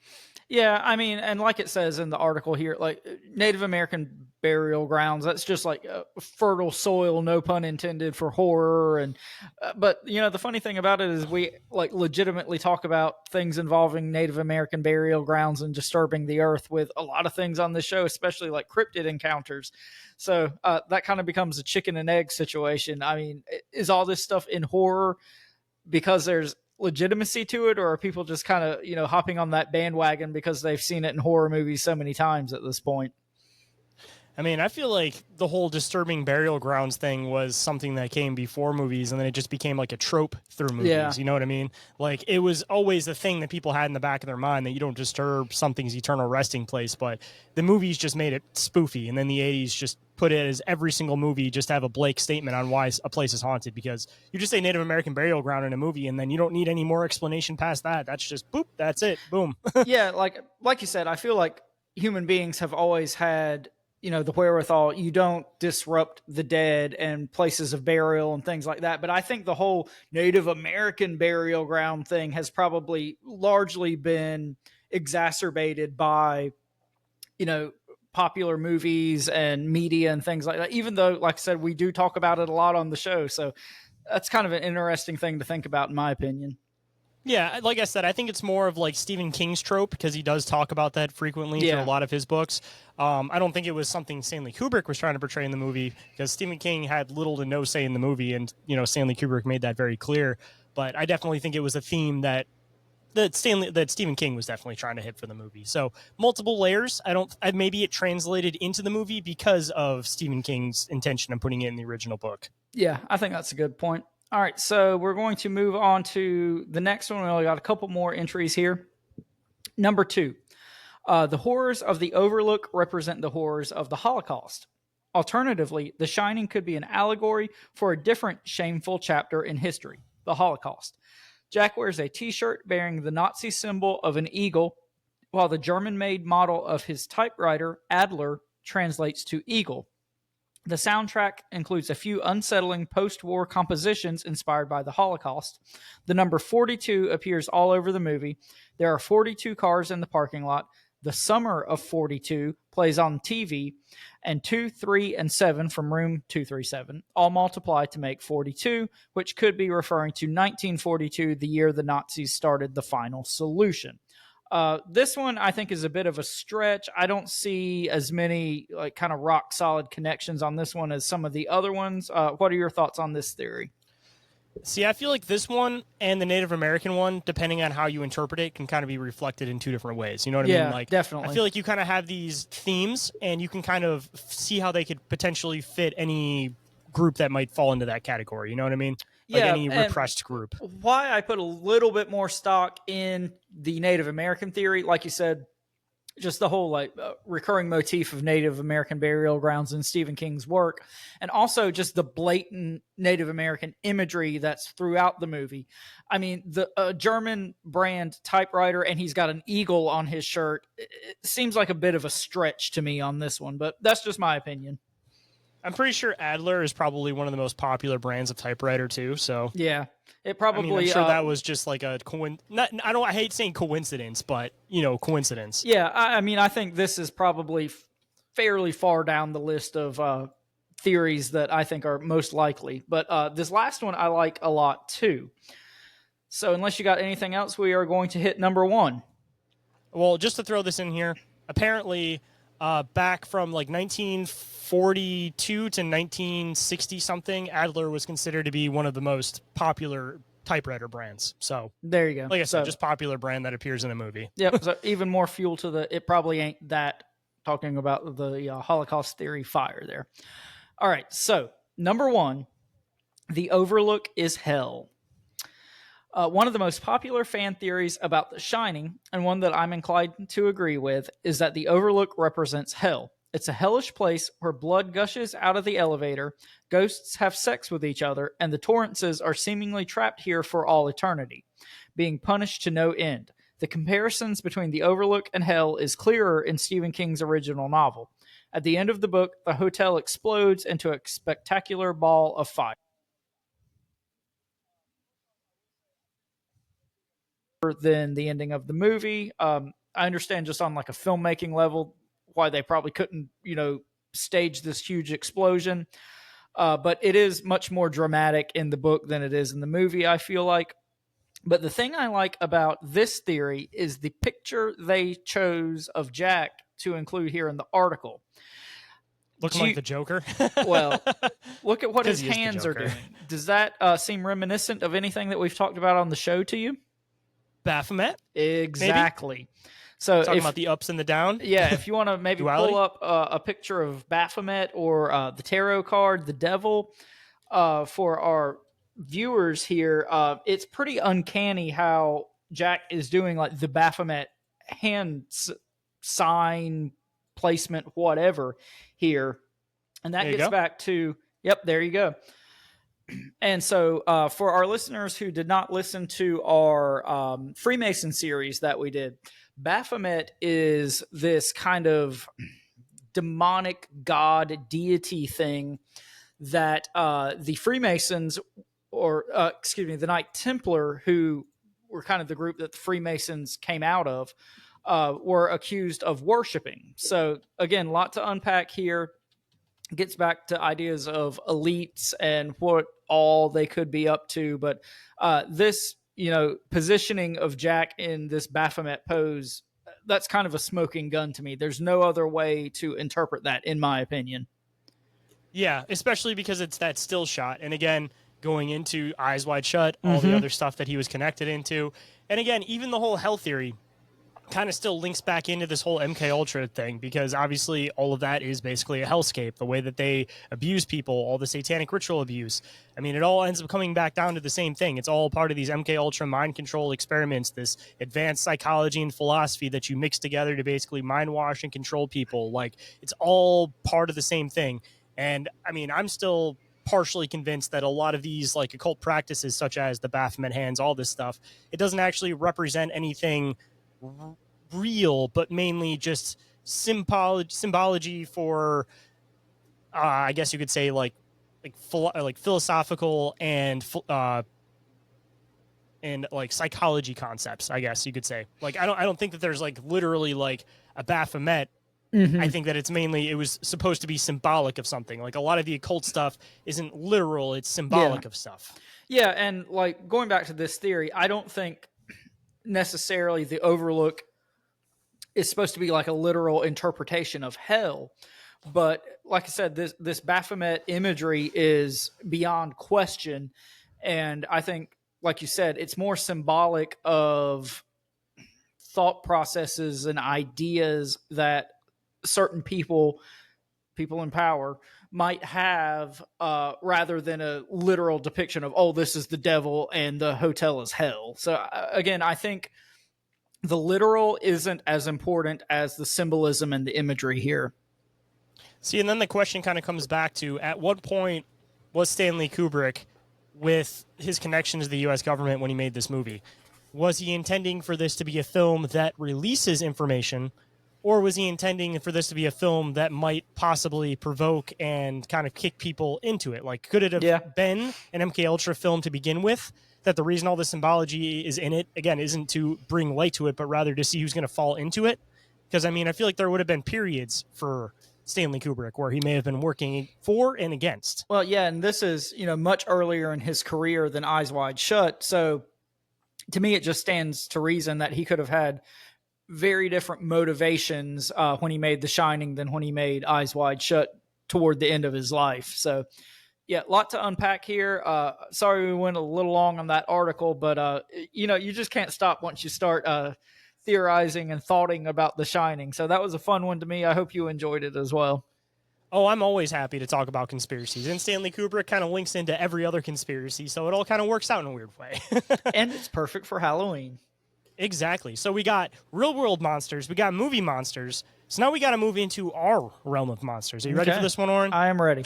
Yeah, I mean, and like it says in the article here, like Native American burial grounds, that's just like fertile soil, no pun intended, for horror. And but the funny thing about it is we like legitimately talk about things involving Native American burial grounds and disturbing the earth with a lot of things on this show, especially like cryptid encounters. So that kind of becomes a chicken and egg situation. I mean, is all this stuff in horror because there's legitimacy to it, or are people just kind of hopping on that bandwagon because they've seen it in horror movies so many times at this point?
I mean, I feel like the whole disturbing burial grounds thing was something that came before movies, and then it just became like a trope through movies.
Yeah.
You know what I mean? Like, it was always the thing that people had in the back of their mind, that you don't disturb something's eternal resting place. But the movies just made it spoofy, and then the 80s just put it as every single movie just have a blank statement on why a place is haunted, because you just say Native American burial ground in a movie, and then you don't need any more explanation past that. That's just boop, that's it, boom.
Yeah, like you said, I feel like human beings have always had the wherewithal. You don't disrupt the dead and places of burial and things like that. But I think the whole Native American burial ground thing has probably largely been exacerbated by, popular movies and media and things like that, even though, like I said, we do talk about it a lot on the show. So that's kind of an interesting thing to think about, in my opinion.
Yeah, like I said, I think it's more of like Stephen King's trope, because he does talk about that frequently through a lot of his books. I don't think it was something Stanley Kubrick was trying to portray in the movie, because Stephen King had little to no say in the movie, and Stanley Kubrick made that very clear. But I definitely think it was a theme that that Stephen King was definitely trying to hit for the movie. So multiple layers. Maybe it translated into the movie because of Stephen King's intention of putting it in the original book.
Yeah, I think that's a good point. All right, so we're going to move on to the next one. We only got a couple more entries here. Number 2, the horrors of the Overlook represent the horrors of the Holocaust. Alternatively, The Shining could be an allegory for a different shameful chapter in history, the Holocaust. Jack wears a t-shirt bearing the Nazi symbol of an eagle, while the German-made model of his typewriter, Adler, translates to eagle. The soundtrack includes a few unsettling post-war compositions inspired by the Holocaust. The number 42 appears all over the movie. There are 42 cars in the parking lot. The Summer of 42 plays on TV, and 2, 3, and 7 from Room 237 all multiply to make 42, which could be referring to 1942, the year the Nazis started the final solution. This one I think is a bit of a stretch. I don't see as many like kind of rock solid connections on this one as some of the other ones. What are your thoughts on this theory?
See, I feel like this one and the Native American one, depending on how you interpret it, can kind of be reflected in two different ways. You know what I mean? Like,
definitely.
I feel like you kind of have these themes, and you can kind of see how they could potentially fit any group that might fall into that category. You know what I mean? Like any repressed group.
Why I put a little bit more stock in the Native American theory, like you said, just the whole recurring motif of Native American burial grounds in Stephen King's work, and also just the blatant Native American imagery that's throughout the movie. I mean, the German brand typewriter, and he's got an eagle on his shirt. It seems like a bit of a stretch to me on this one, but that's just my opinion.
I'm pretty sure Adler is probably one of the most popular brands of typewriter too. So
yeah, it probably.
I'm sure that was just like a I hate saying coincidence, but coincidence.
Yeah, I mean, I think this is probably fairly far down the list of theories that I think are most likely. But this last one I like a lot too. So unless you got anything else, we are going to hit number 1.
Well, just to throw this in here, apparently. Back from like 1942 to 1960 something, Adler was considered to be one of the most popular typewriter brands. So
there you go.
Like I said, just popular brand that appears in a movie.
Yep. So even more fuel to it probably ain't that, talking about the Holocaust theory fire there. All right. So number 1, the Overlook is hell. One of the most popular fan theories about The Shining, and one that I'm inclined to agree with, is that the Overlook represents hell. It's a hellish place where blood gushes out of the elevator, ghosts have sex with each other, and the Torrances are seemingly trapped here for all eternity, being punished to no end. The comparisons between the Overlook and hell is clearer in Stephen King's original novel. At the end of the book, the hotel explodes into a spectacular ball of fire. Than the ending of the movie. I understand just on like a filmmaking level why they probably couldn't, stage this huge explosion. But it is much more dramatic in the book than it is in the movie, I feel like. But the thing I like about this theory is the picture they chose of Jack to include here in the article.
Looking like the Joker.
Well, look at what his hands are doing. Does that seem reminiscent of anything that we've talked about on the show to you?
Baphomet?
Exactly.
Maybe?
So
talking about the ups and the down?
Yeah, if you want to maybe pull up a picture of Baphomet or the tarot card, the devil, for our viewers here, it's pretty uncanny how Jack is doing like the Baphomet hand sign placement, whatever, here. And that gets back to, yep, there you go. And so for our listeners who did not listen to our Freemason series that we did, Baphomet is this kind of demonic god deity thing that the Freemasons, or the Knight Templar, who were kind of the group that the Freemasons came out of, were accused of worshiping. So again, a lot to unpack here. Gets back to ideas of elites and what all they could be up to. But this, positioning of Jack in this Baphomet pose, that's kind of a smoking gun to me. There's no other way to interpret that, in my opinion.
Yeah, especially because it's that still shot. And again, going into Eyes Wide Shut, all the other stuff that he was connected into. And again, even the whole hell theory kind of still links back into this whole MK Ultra thing, because obviously all of that is basically a hellscape. The way that they abuse people, all the satanic ritual abuse. I mean, it all ends up coming back down to the same thing. It's all part of these MK Ultra mind control experiments, this advanced psychology and philosophy that you mix together to basically mind wash and control people. Like, it's all part of the same thing. And I mean, I'm still partially convinced that a lot of these like occult practices, such as the Baphomet hands, all this stuff, it doesn't actually represent anything real, but mainly just symbology for I guess you could say like philosophical and like psychology concepts, I guess you could say. Like, I don't think that there's like literally like a Baphomet. I think that it was supposed to be symbolic of something. Like, a lot of the occult stuff isn't literal, it's symbolic of stuff.
Yeah, and like going back to this theory, I don't think necessarily the Overlook is supposed to be like a literal interpretation of hell, but like I said, this Baphomet imagery is beyond question, and I think, like you said, it's more symbolic of thought processes and ideas that certain people in power might have, rather than a literal depiction of, oh, this is the devil and the hotel is hell. So again, I think the literal isn't as important as the symbolism and the imagery here.
See, and then the question kind of comes back to, at what point was Stanley Kubrick, with his connection to the U.S. government when he made this movie, was he intending for this to be a film that releases information, or was he intending for this to be a film that might possibly provoke and kind of kick people into it? Like, could it have been an MK Ultra film to begin with? That the reason all the symbology is in it, again, isn't to bring light to it, but rather to see who's going to fall into it? Because, I mean, I feel like there would have been periods for Stanley Kubrick where he may have been working for and against.
Well, yeah, and this is, much earlier in his career than Eyes Wide Shut. So to me, it just stands to reason that he could have had very different motivations when he made The Shining than when he made Eyes Wide Shut toward the end of his life. So, yeah, a lot to unpack here. Sorry we went a little long on that article, but, you just can't stop once you start theorizing and thoughting about The Shining. So that was a fun one to me. I hope you enjoyed it as well.
Oh, I'm always happy to talk about conspiracies. And Stanley Kubrick kind of links into every other conspiracy, so it all kind of works out in a weird way.
And it's perfect for Halloween.
Exactly. So we got real-world monsters. We got movie monsters. So now we got to move into our realm of monsters. Are you ready for this one, Orin?
I am ready.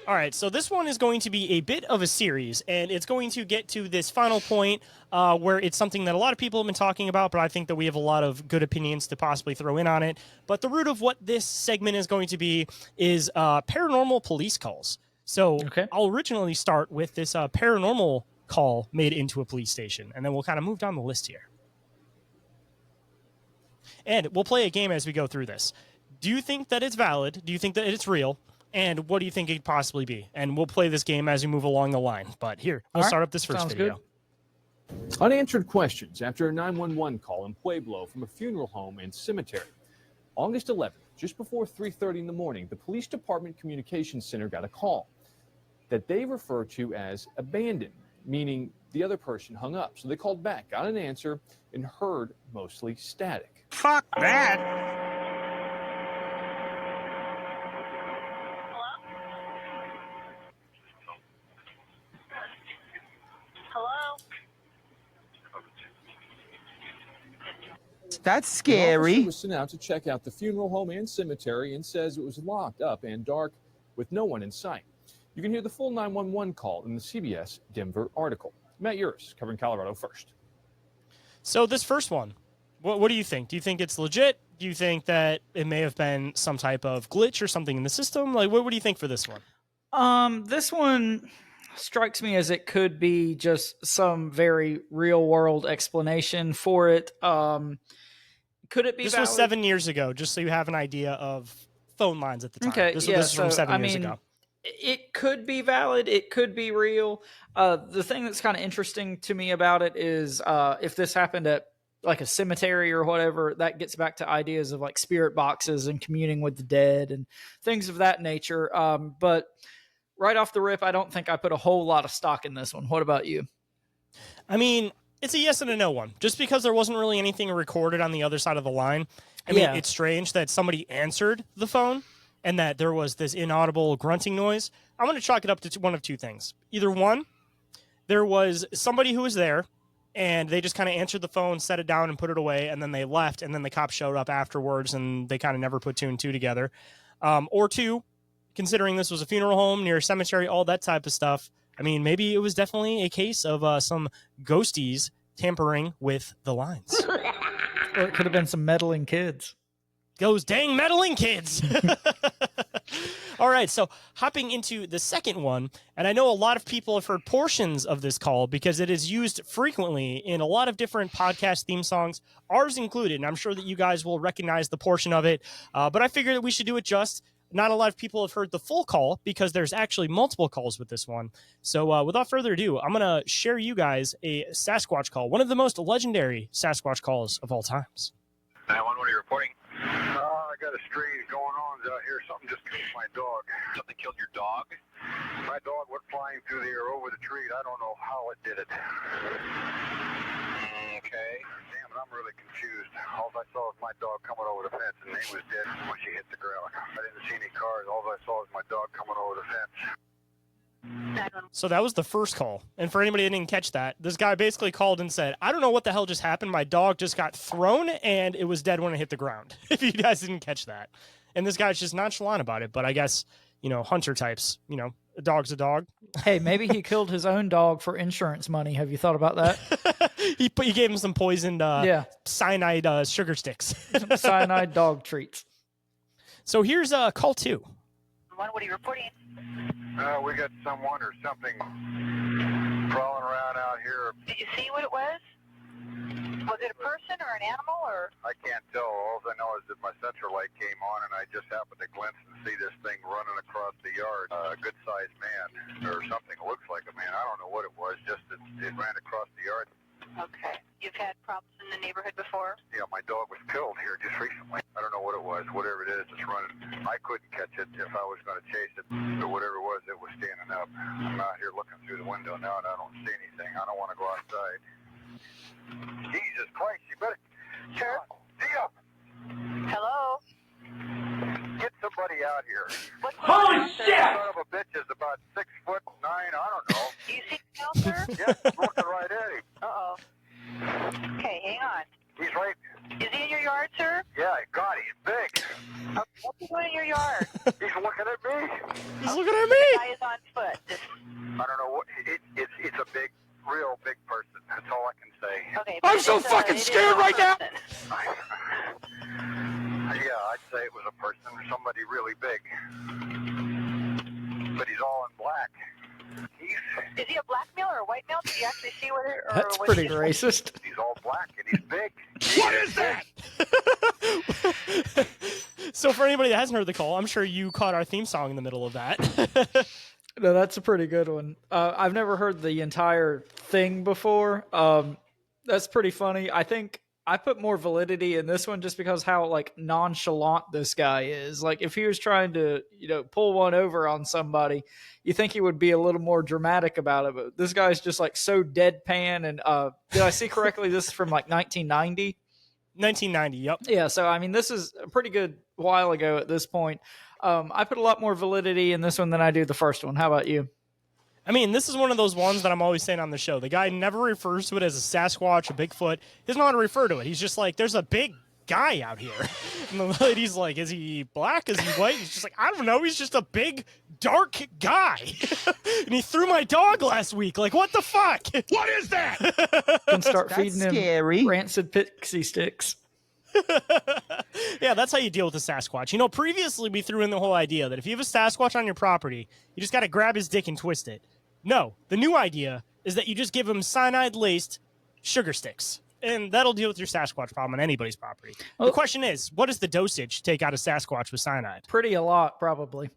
All right, so this one is going to be a bit of a series, and it's going to get to this final point where it's something that a lot of people have been talking about, but I think that we have a lot of good opinions to possibly throw in on it. But the root of what this segment is going to be is paranormal police calls. So I'll originally start with this paranormal call made into a police station, and then we'll kind of move down the list here. And we'll play a game as we go through this. Do you think that it's valid? Do you think that it's real? And what do you think it could possibly be? And we'll play this game as we move along the line. But here, we'll start up this first video.
Good. Unanswered questions after a 911 call in Pueblo from a funeral home and cemetery. August 11th, just before 3:30 in the morning, the police department communications center got a call that they refer to as abandoned, meaning the other person hung up. So they called back, got an answer, and heard mostly static.
Fuck that.
That's scary.
An officer was sent out to check out the funeral home and cemetery and says it was locked up and dark with no one in sight. You can hear the full 911 call in the CBS Denver article. Matt Uris, covering Colorado first.
So this first one, what do you think? Do you think it's legit? Do you think that it may have been some type of glitch or something in the system? Like, what do you think for this one?
This one strikes me as it could be just some very real world explanation for it. Could it be
This
valid?
was 7 years ago, just so you have an idea of phone lines at the time.
Okay,
This is from 7 years ago.
It could be valid. It could be real. The thing that's kind of interesting to me about it is if this happened at like a cemetery or whatever, that gets back to ideas of like spirit boxes and communing with the dead and things of that nature. But right off the rip, I don't think I put a whole lot of stock in this one. What about you?
I mean, it's a yes and a no one. Just because there wasn't really anything recorded on the other side of the line. I mean, it's strange that somebody answered the phone and that there was this inaudible grunting noise. I'm going to chalk it up to one of two things. Either one, there was somebody who was there and they just kind of answered the phone, set it down and put it away, and then they left, and then the cops showed up afterwards and they kind of never put two and two together. Or two, considering this was a funeral home near a cemetery, all that type of stuff, I mean, maybe it was definitely a case of some ghosties tampering with the lines.
Or it could have been some meddling kids.
Those dang meddling kids. All right, so hopping into the second one, and I know a lot of people have heard portions of this call because it is used frequently in a lot of different podcast theme songs, ours included, and I'm sure that you guys will recognize the portion of it, but I figured that we should do it just. Not a lot of people have heard the full call because there's actually multiple calls with this one. So without further ado, I'm going to share you guys a Sasquatch call, one of the most legendary Sasquatch calls of all times.
911, what are you reporting? I got a strange going on out here. Something just killed my dog. Something killed your dog? My dog went flying through the air over the tree. I don't know how it did it. Okay. Damn it, I'm really confused. All I saw was my dog coming over the fence, and he was dead when she hit the ground. I didn't see any cars. All I saw was my dog coming over the fence.
So that was the first call. And for anybody that didn't catch that, this guy basically called and said, I don't know what the hell just happened. My dog just got thrown and it was dead when it hit the ground. If you guys didn't catch that. And this guy's just nonchalant about it. But I guess, hunter types, a dog's a dog.
Hey, maybe he killed his own dog for insurance money. Have you thought about that?
He gave him some poisoned cyanide sugar sticks.
Cyanide dog treats.
So here's call 2.
What are you reporting?
We got someone or something crawling around out here.
Did you see what it was? Was it a person or an animal or?
I can't tell. All I know is that my central light came on and I just happened to glimpse and see this thing running across the yard. A good-sized man or something. Looks like a man. I don't know what it was. Just it ran across the yard.
Okay. You've had problems in the neighborhood before?
Yeah, my dog was killed here just recently. I don't know what it was. Whatever it is, it's running. I couldn't catch it if I was going to chase it. But whatever it was standing up. I'm out here looking through the window now and I don't see anything. I don't want to go outside. Jesus Christ, you better...
Sure.
See up!
Hello?
Get somebody out here.
Holy shit!
Son of a bitch is about 6'9". I don't know.
You see him now, sir?
Yes, looking right at him.
Uh-oh. Okay, hang on.
He's right.
Is he in your yard, sir?
Yeah, God, he's big.
Okay, what's he doing in your yard?
He's looking at me.
He's looking at me.
The guy is on foot.
I don't know what... It's a big, real big person. That's all I can say.
Okay,
I'm so fucking scared right now.
Yeah, I'd say it was a person, somebody really big. But he's all in black.
Is he a black male or a white male? Did you actually see what it? Or
That's
was
pretty
he just...
racist.
He's all black and he's big. What is that?
So for anybody that hasn't heard the call, I'm sure you caught our theme song in the middle of that.
No, that's a pretty good one. I've never heard the entire thing before. That's pretty funny. I think I put more validity in this one just because how like nonchalant this guy is. Like if he was trying to, pull one over on somebody, you think he would be a little more dramatic about it. But this guy's just like so deadpan. And did I see correctly? This is from like 1990.
1990. Yep.
Yeah. So I mean, this is a pretty good while ago at this point. I put a lot more validity in this one than I do the first one. How about you?
I mean, this is one of those ones that I'm always saying on the show. The guy never refers to it as a Sasquatch, a Bigfoot. He doesn't know how to refer to it. He's just like, there's a big guy out here. And the lady's like, is he black? Is he white? He's just like, I don't know. He's just a big, dark guy. And he threw my dog last week. Like, what the fuck? What is that?
Can start feeding
scary.
him rancid pixie sticks.
Yeah, that's how you deal with a Sasquatch. Previously we threw in the whole idea that if you have a Sasquatch on your property, you just got to grab his dick and twist it. No, the new idea is that you just give him cyanide-laced sugar sticks, and that'll deal with your Sasquatch problem on anybody's property. The question is, what does the dosage take out a Sasquatch with cyanide?
Pretty a lot, probably.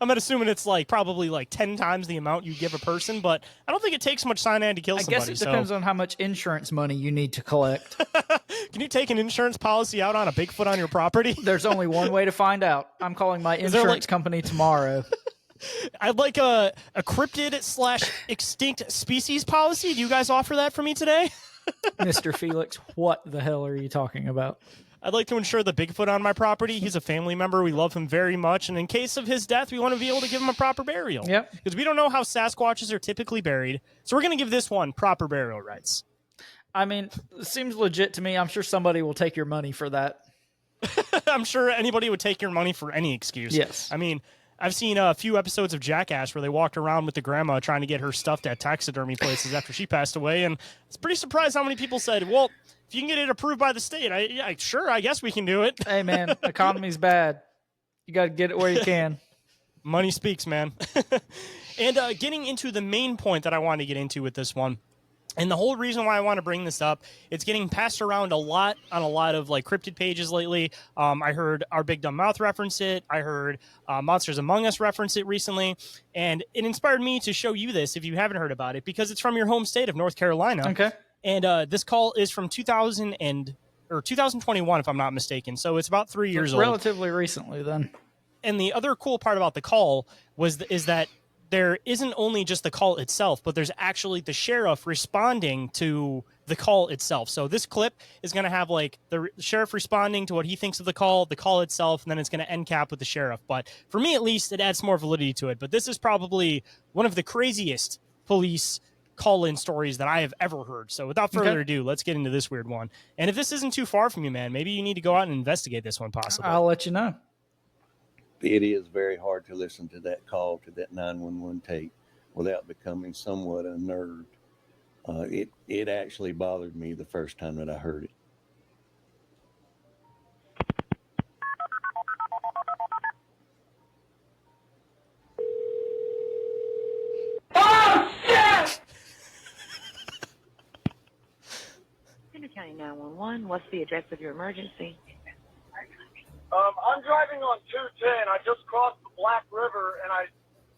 I'm assuming it's like probably like 10 times the amount you give a person, but I don't think it takes much cyanide to kill somebody.
I guess it depends on how much insurance money you need to collect.
Can you take an insurance policy out on a Bigfoot on your property?
There's only one way to find out. I'm calling my insurance company tomorrow.
I'd like a cryptid / extinct species policy. Do you guys offer that for me today?
Mr. Felix, what the hell are you talking about?
I'd like to insure the Bigfoot on my property. He's a family member. We love him very much. And in case of his death, we want to be able to give him a proper burial.
Yep.
Because we don't know how Sasquatches are typically buried. So we're going to give this one proper burial rights.
I mean, it seems legit to me. I'm sure somebody will take your money for that.
I'm sure anybody would take your money for any excuse.
Yes.
I mean, I've seen a few episodes of Jackass where they walked around with the grandma trying to get her stuffed at taxidermy places after she passed away. And it's pretty surprised how many people said, well, if you can get it approved by the state, I guess we can do it.
Hey, man, economy's bad. You got to get it where you can.
Money speaks, man. And getting into the main point that I wanted to get into with this one, and the whole reason why I want to bring this up, it's getting passed around a lot on a lot of like cryptid pages lately. I heard Our Big Dumb Mouth reference it. I heard Monsters Among Us reference it recently. And it inspired me to show you this if you haven't heard about it, because it's from your home state of North Carolina.
Okay.
And this call is from 2021, if I'm not mistaken. So it's about 3 years old.
Relatively recently, then.
And the other cool part about the call is that there isn't only just the call itself, but there's actually the sheriff responding to the call itself. So this clip is going to have like the sheriff responding to what he thinks of the call itself, and then it's going to end cap with the sheriff. But for me, at least, it adds more validity to it. But this is probably one of the craziest police call-in stories that I have ever heard. So without further ado, let's get into this weird one. And if this isn't too far from you, man, maybe you need to go out and investigate this one possibly.
I'll let you know.
It is very hard to listen to that call, to that 911 tape, without becoming somewhat unnerved. It actually bothered me the first time that I heard it.
Oh, shit!
Center County 911, what's the address of your emergency?
I'm driving on 210. I just crossed the Black River, and I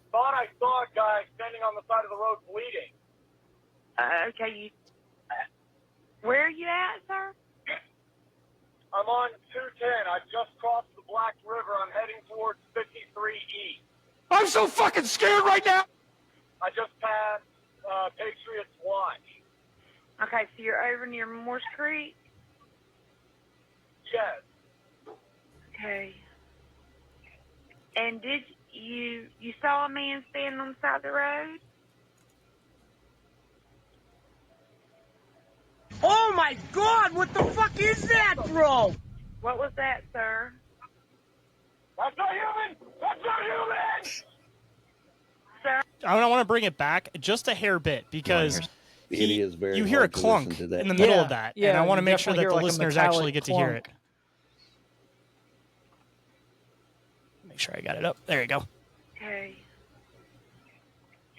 thought I saw a guy standing on the side of the road bleeding.
Okay, where are you at, sir?
I'm on 210. I just crossed the Black River. I'm heading towards 53E.
I'm so fucking scared right now!
I just passed Patriots Watch.
Okay, so you're over near Morse Creek?
Yes.
Okay. And did you saw a man standing on the side of the road?
Oh my god, what the fuck is that, bro?
What was that, sir?
That's not human! That's not human!
Sir?
I want to bring it back just a hair bit, because
Is very
you hear a
hard to
clunk
listen to that
in the middle of that, and I want to make sure that the
like
listeners actually get to hear it. Make sure I got it up. There you go.
Okay.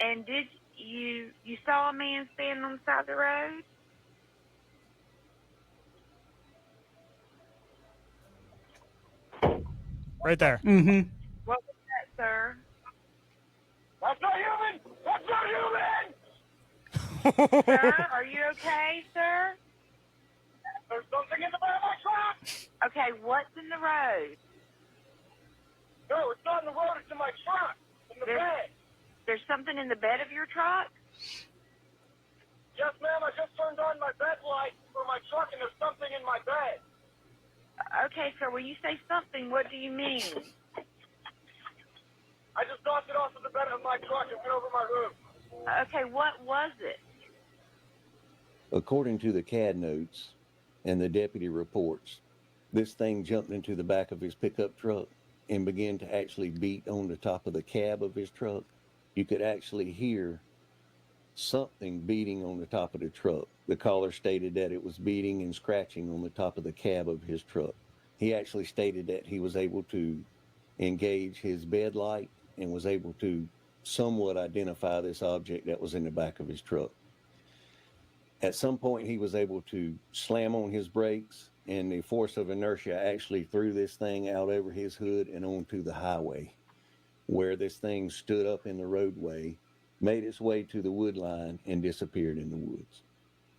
And did you saw a man standing on the side of the road?
Right there.
Mm-hmm.
What was that, sir?
That's not human! That's not human!
Sir, are you okay, sir?
There's something in the bed of my truck!
Okay, what's in the road?
No, it's not in the road, it's in my truck. In the bed.
There's something in the bed of your truck?
Yes, ma'am, I just turned on my bed light for my truck, and there's something in my bed.
Okay, so when you say something, what do you mean?
I just knocked it off of the bed of my truck and went over my roof.
Okay, what was it?
According to the CAD notes and the deputy reports, this thing jumped into the back of his pickup truck and began to actually beat on the top of the cab of his truck. You could actually hear something beating on the top of the truck. The caller stated that it was beating and scratching on the top of the cab of his truck. He actually stated that he was able to engage his bed light and was able to somewhat identify this object that was in the back of his truck. At some point, he was able to slam on his brakes, and the force of inertia actually threw this thing out over his hood and onto the highway. where this thing stood up in the roadway, made its way to the wood line, and disappeared in the woods.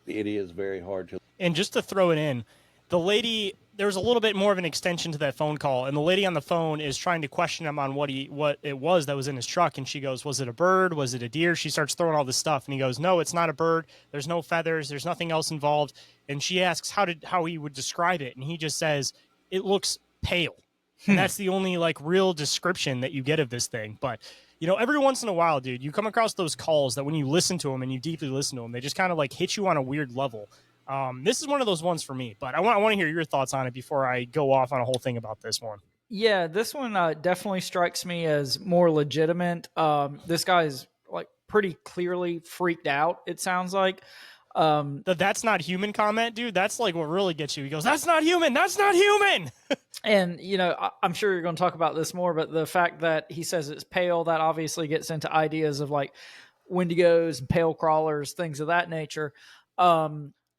It is very hard to...
And just to throw it in, the lady, there's a little bit more of an extension to that phone call, and the lady on the phone is trying to question him on what it was that was in his truck, and she goes, was it a bird? Was it a deer? She starts throwing all this stuff, and he goes, no, it's not a bird. There's no feathers. There's nothing else involved. And she asks how he would describe it, and he just says, it looks pale. And that's the only like real description that you get of this thing. But you know, every once in a while, dude, you come across those calls that when you listen to them and you deeply listen to them, they just kind of like hit you on a weird level. This is one of those ones for me, but I want to hear your thoughts on it before I go off on a whole thing about this one.
Yeah, this one definitely strikes me as more legitimate. This guy is like pretty clearly freaked out, it sounds like.
That's not human comment, dude. That's like what really gets you. He goes, that's not human. That's not human.
And, you know, I'm sure you're going to talk about this more, but the fact that he says it's pale, that obviously gets into ideas of like wendigos and pale crawlers, things of that nature.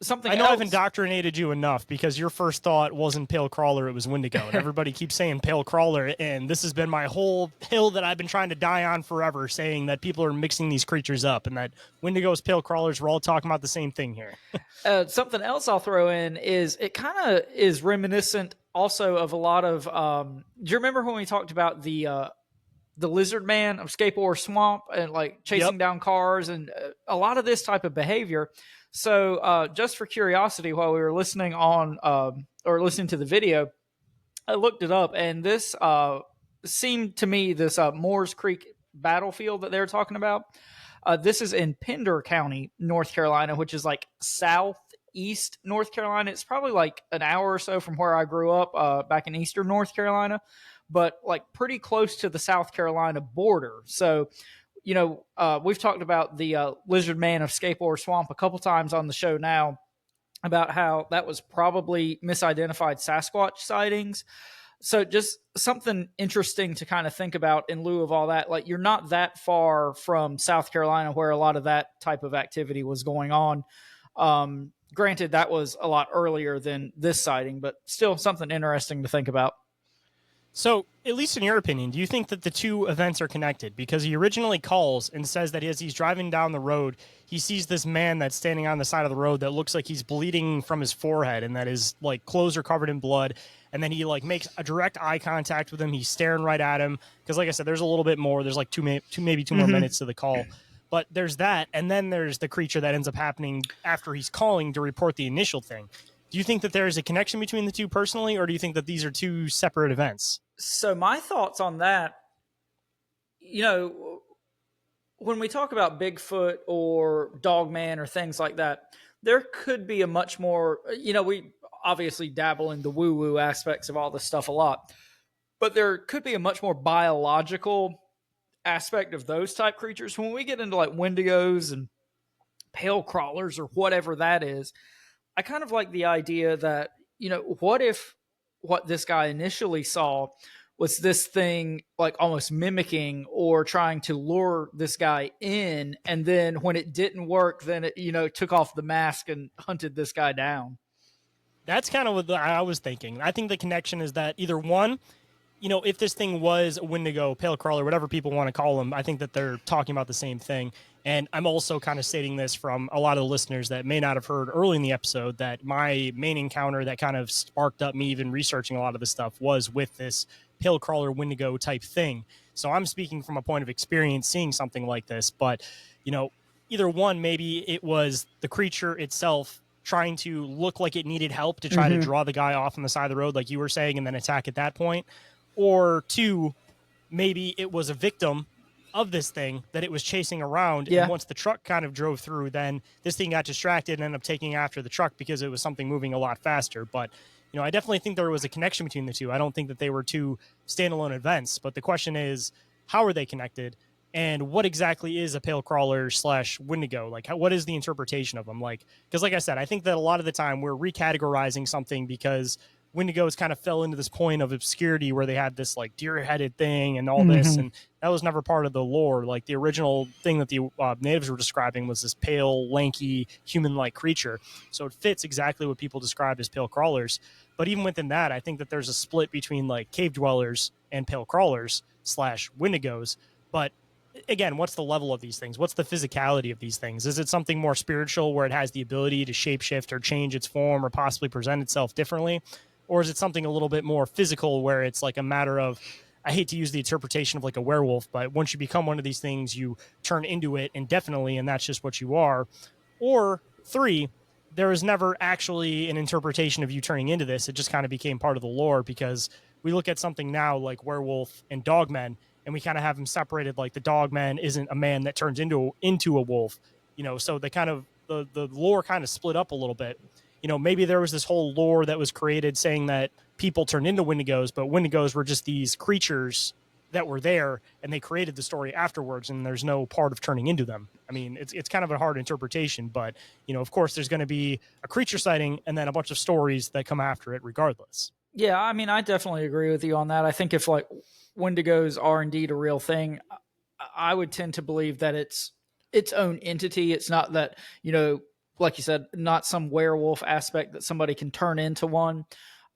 Something
I know
else,
I've indoctrinated you enough because your first thought wasn't pale crawler, it was wendigo. And everybody keeps saying pale crawler, and this has been my whole hill that I've been trying to die on forever, saying that people are mixing these creatures up and that wendigos, pale crawlers, we're all talking about the same thing here.
Something else I'll throw in is it kind of is reminiscent also of a lot of do you remember when we talked about the lizard man of Skateboard Swamp and like chasing down cars and a lot of this type of behavior? So just for curiosity, while we were listening on or listening to the video, I looked it up, and this seemed to me this Moores Creek battlefield that they're talking about. This is in Pender County, North Carolina, which is like southeast North Carolina. It's probably like an hour or so from where I grew up back in eastern North Carolina, but like pretty close to the South Carolina border. So, you know, we've talked about the lizard man of Skateboard Swamp a couple times on the show now about how that was probably misidentified Sasquatch sightings. So just something interesting to kind of think about in lieu of all that. Like, you're not that far from South Carolina where a lot of that type of activity was going on. Granted, that was a lot earlier than this sighting, but still something interesting to think about.
So, at least in your opinion, do you think that the two events are connected? Because he originally calls and says that as he's driving down the road, he sees this man that's standing on the side of the road that looks like he's bleeding from his forehead and that his like clothes are covered in blood. And then he like makes a direct eye contact with him. He's staring right at him. Because like I said, there's a little bit more. There's like maybe two more minutes to the call. But there's that. And then there's the creature that ends up happening after he's calling to report the initial thing. Do you think that there is a connection between the two personally, or do you think that these are two separate events?
So my thoughts on that, you know, when we talk about Bigfoot or Dogman or things like that, there could be a much more, you know, we obviously dabble in the woo-woo aspects of all this stuff a lot, but there could be a much more biological aspect of those type creatures. When we get into like wendigos and pale crawlers or whatever that is, I kind of like the idea that, you know, what if what this guy initially saw was this thing like almost mimicking or trying to lure this guy in, and then when it didn't work, then it, you know, took off the mask and hunted this guy down.
That's kind of what I was thinking. I think the connection is that either one, you know, if this thing was a wendigo, pale crawler, whatever people want to call them, I think that they're talking about the same thing. And I'm also kind of stating this from a lot of the listeners that may not have heard early in the episode that my main encounter that kind of sparked up me even researching a lot of this stuff was with this pale crawler wendigo type thing. So I'm speaking from a point of experience seeing something like this. But, you know, either one, maybe it was the creature itself trying to look like it needed help to try to draw the guy off on the side of the road, like you were saying, and then attack at that point. Or two, maybe it was a victim of this thing that it was chasing around.
Yeah.
And once the truck kind of drove through, then this thing got distracted and ended up taking after the truck because it was something moving a lot faster. But, you know, I definitely think there was a connection between the two. I don't think that they were two standalone events, but the question is, how are they connected? And what exactly is a pale crawler / wendigo? Like, what is the interpretation of them? Like, because like I said, I think that a lot of the time we're recategorizing something because wendigos kind of fell into this point of obscurity where they had this like deer-headed thing and all this, and that was never part of the lore. Like the original thing that the natives were describing was this pale, lanky, human-like creature. So it fits exactly what people described as pale crawlers. But even within that, I think that there's a split between like cave dwellers and pale crawlers. Wendigos. But again, what's the level of these things? What's the physicality of these things? Is it something more spiritual where it has the ability to shapeshift or change its form or possibly present itself differently? Or is it something a little bit more physical where it's like a matter of, I hate to use the interpretation of like a werewolf, but once you become one of these things, you turn into it indefinitely, and that's just what you are. Or 3, there is never actually an interpretation of you turning into this. It just kind of became part of the lore, because we look at something now like werewolf and dogmen, and we kind of have them separated. Like the dogman isn't a man that turns into a wolf, so they kind of, the lore kind of split up a little bit. Maybe there was this whole lore that was created saying that people turned into Wendigos, but Wendigos were just these creatures that were there, and they created the story afterwards, and there's no part of turning into them. I mean, it's kind of a hard interpretation, but, of course, there's going to be a creature sighting and then a bunch of stories that come after it regardless.
Yeah, I mean, I definitely agree with you on that. I think if, like, Wendigos are indeed a real thing, I would tend to believe that it's its own entity. It's not that, like you said, not some werewolf aspect that somebody can turn into one.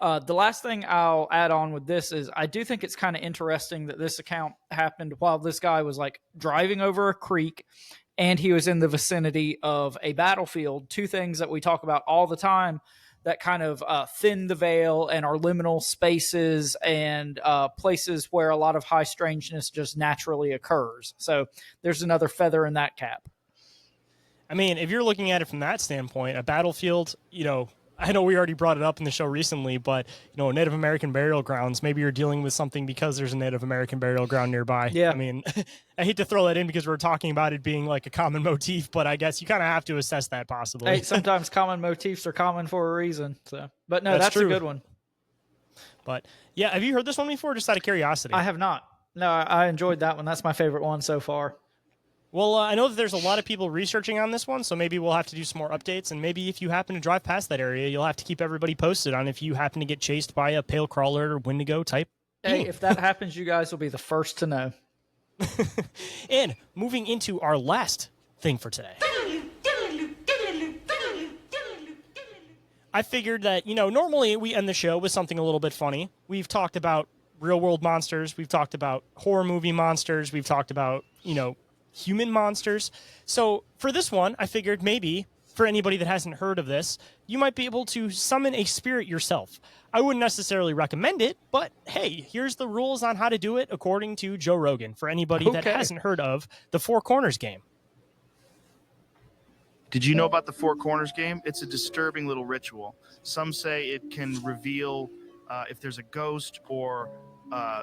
The last thing I'll add on with this is I do think it's kind of interesting that this account happened while this guy was like driving over a creek and he was in the vicinity of a battlefield. 2 things that we talk about all the time that kind of thin the veil and are liminal spaces and places where a lot of high strangeness just naturally occurs. So there's another feather in that cap.
I mean, if you're looking at it from that standpoint, a battlefield, I know we already brought it up in the show recently, but, Native American burial grounds, maybe you're dealing with something because there's a Native American burial ground nearby.
Yeah.
I mean, I hate to throw that in because we're talking about it being like a common motif, but I guess you kind of have to assess that possibly.
Hey, sometimes common motifs are common for a reason. So, but no, that's
true.
A good one.
But yeah, have you heard this one before? Just out of curiosity.
I have not. No, I enjoyed that one. That's my favorite one so far.
Well, I know that there's a lot of people researching on this one, so maybe we'll have to do some more updates, and maybe if you happen to drive past that area, you'll have to keep everybody posted on if you happen to get chased by a pale crawler or Wendigo type.
Hey, if that happens, you guys will be the first to know.
And moving into our last thing for today. I figured that, normally we end the show with something a little bit funny. We've talked about real-world monsters. We've talked about horror movie monsters. We've talked about, human monsters. So for this one, I figured maybe for anybody that hasn't heard of this, you might be able to summon a spirit yourself. I wouldn't necessarily recommend it, but hey, here's the rules on how to do it according to Joe Rogan for anybody that hasn't heard of the Four Corners game.
Did you know about the Four Corners game? It's a disturbing little ritual. Some say it can reveal if there's a ghost or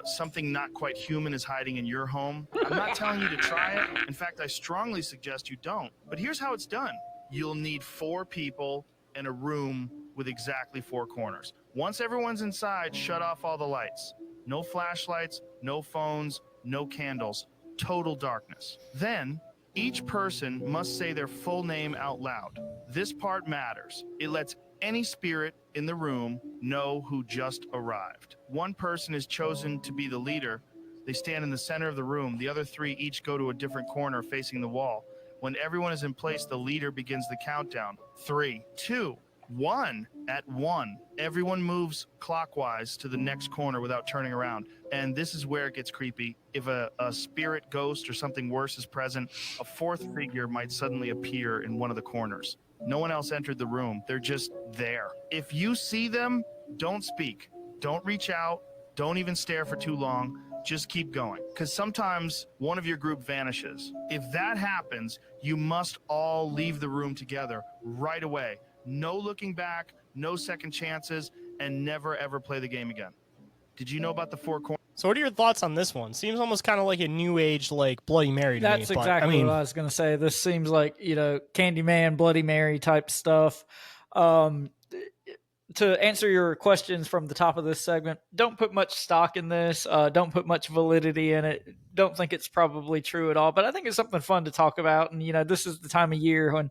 something not quite human is hiding in your home. I'm not telling you to try it. In fact, I strongly suggest you don't. But here's how it's done. You'll need 4 people in a room with exactly 4 corners. Once everyone's inside, shut off all the lights. No flashlights, no phones, no candles. Total darkness. Then, each person must say their full name out loud. This part matters. It lets any spirit in the room know who just arrived. One person is chosen to be the leader. They stand in the center of the room. The other 3 each go to a different corner facing the wall. When everyone is in place, the leader begins the countdown. 3, 2, 1. At 1, everyone moves clockwise to the next corner without turning around. And this is where it gets creepy. If a spirit, ghost, or something worse is present, a 4th figure might suddenly appear in one of the corners. No one else entered the room. They're just there. If you see them, don't speak. Don't reach out. Don't even stare for too long. Just keep going. Because sometimes one of your group vanishes. If that happens, you must all leave the room together right away. No looking back, no second chances, and never ever play the game again. Did you know about the 4 corners?
So what are your thoughts on this one? Seems almost kind of like a new age, like Bloody Mary to me.
That's exactly what I was going to say. This seems like, Candyman, Bloody Mary type stuff. To answer your questions from the top of this segment, don't put much stock in this. Don't put much validity in it. Don't think it's probably true at all. But I think it's something fun to talk about. And, this is the time of year when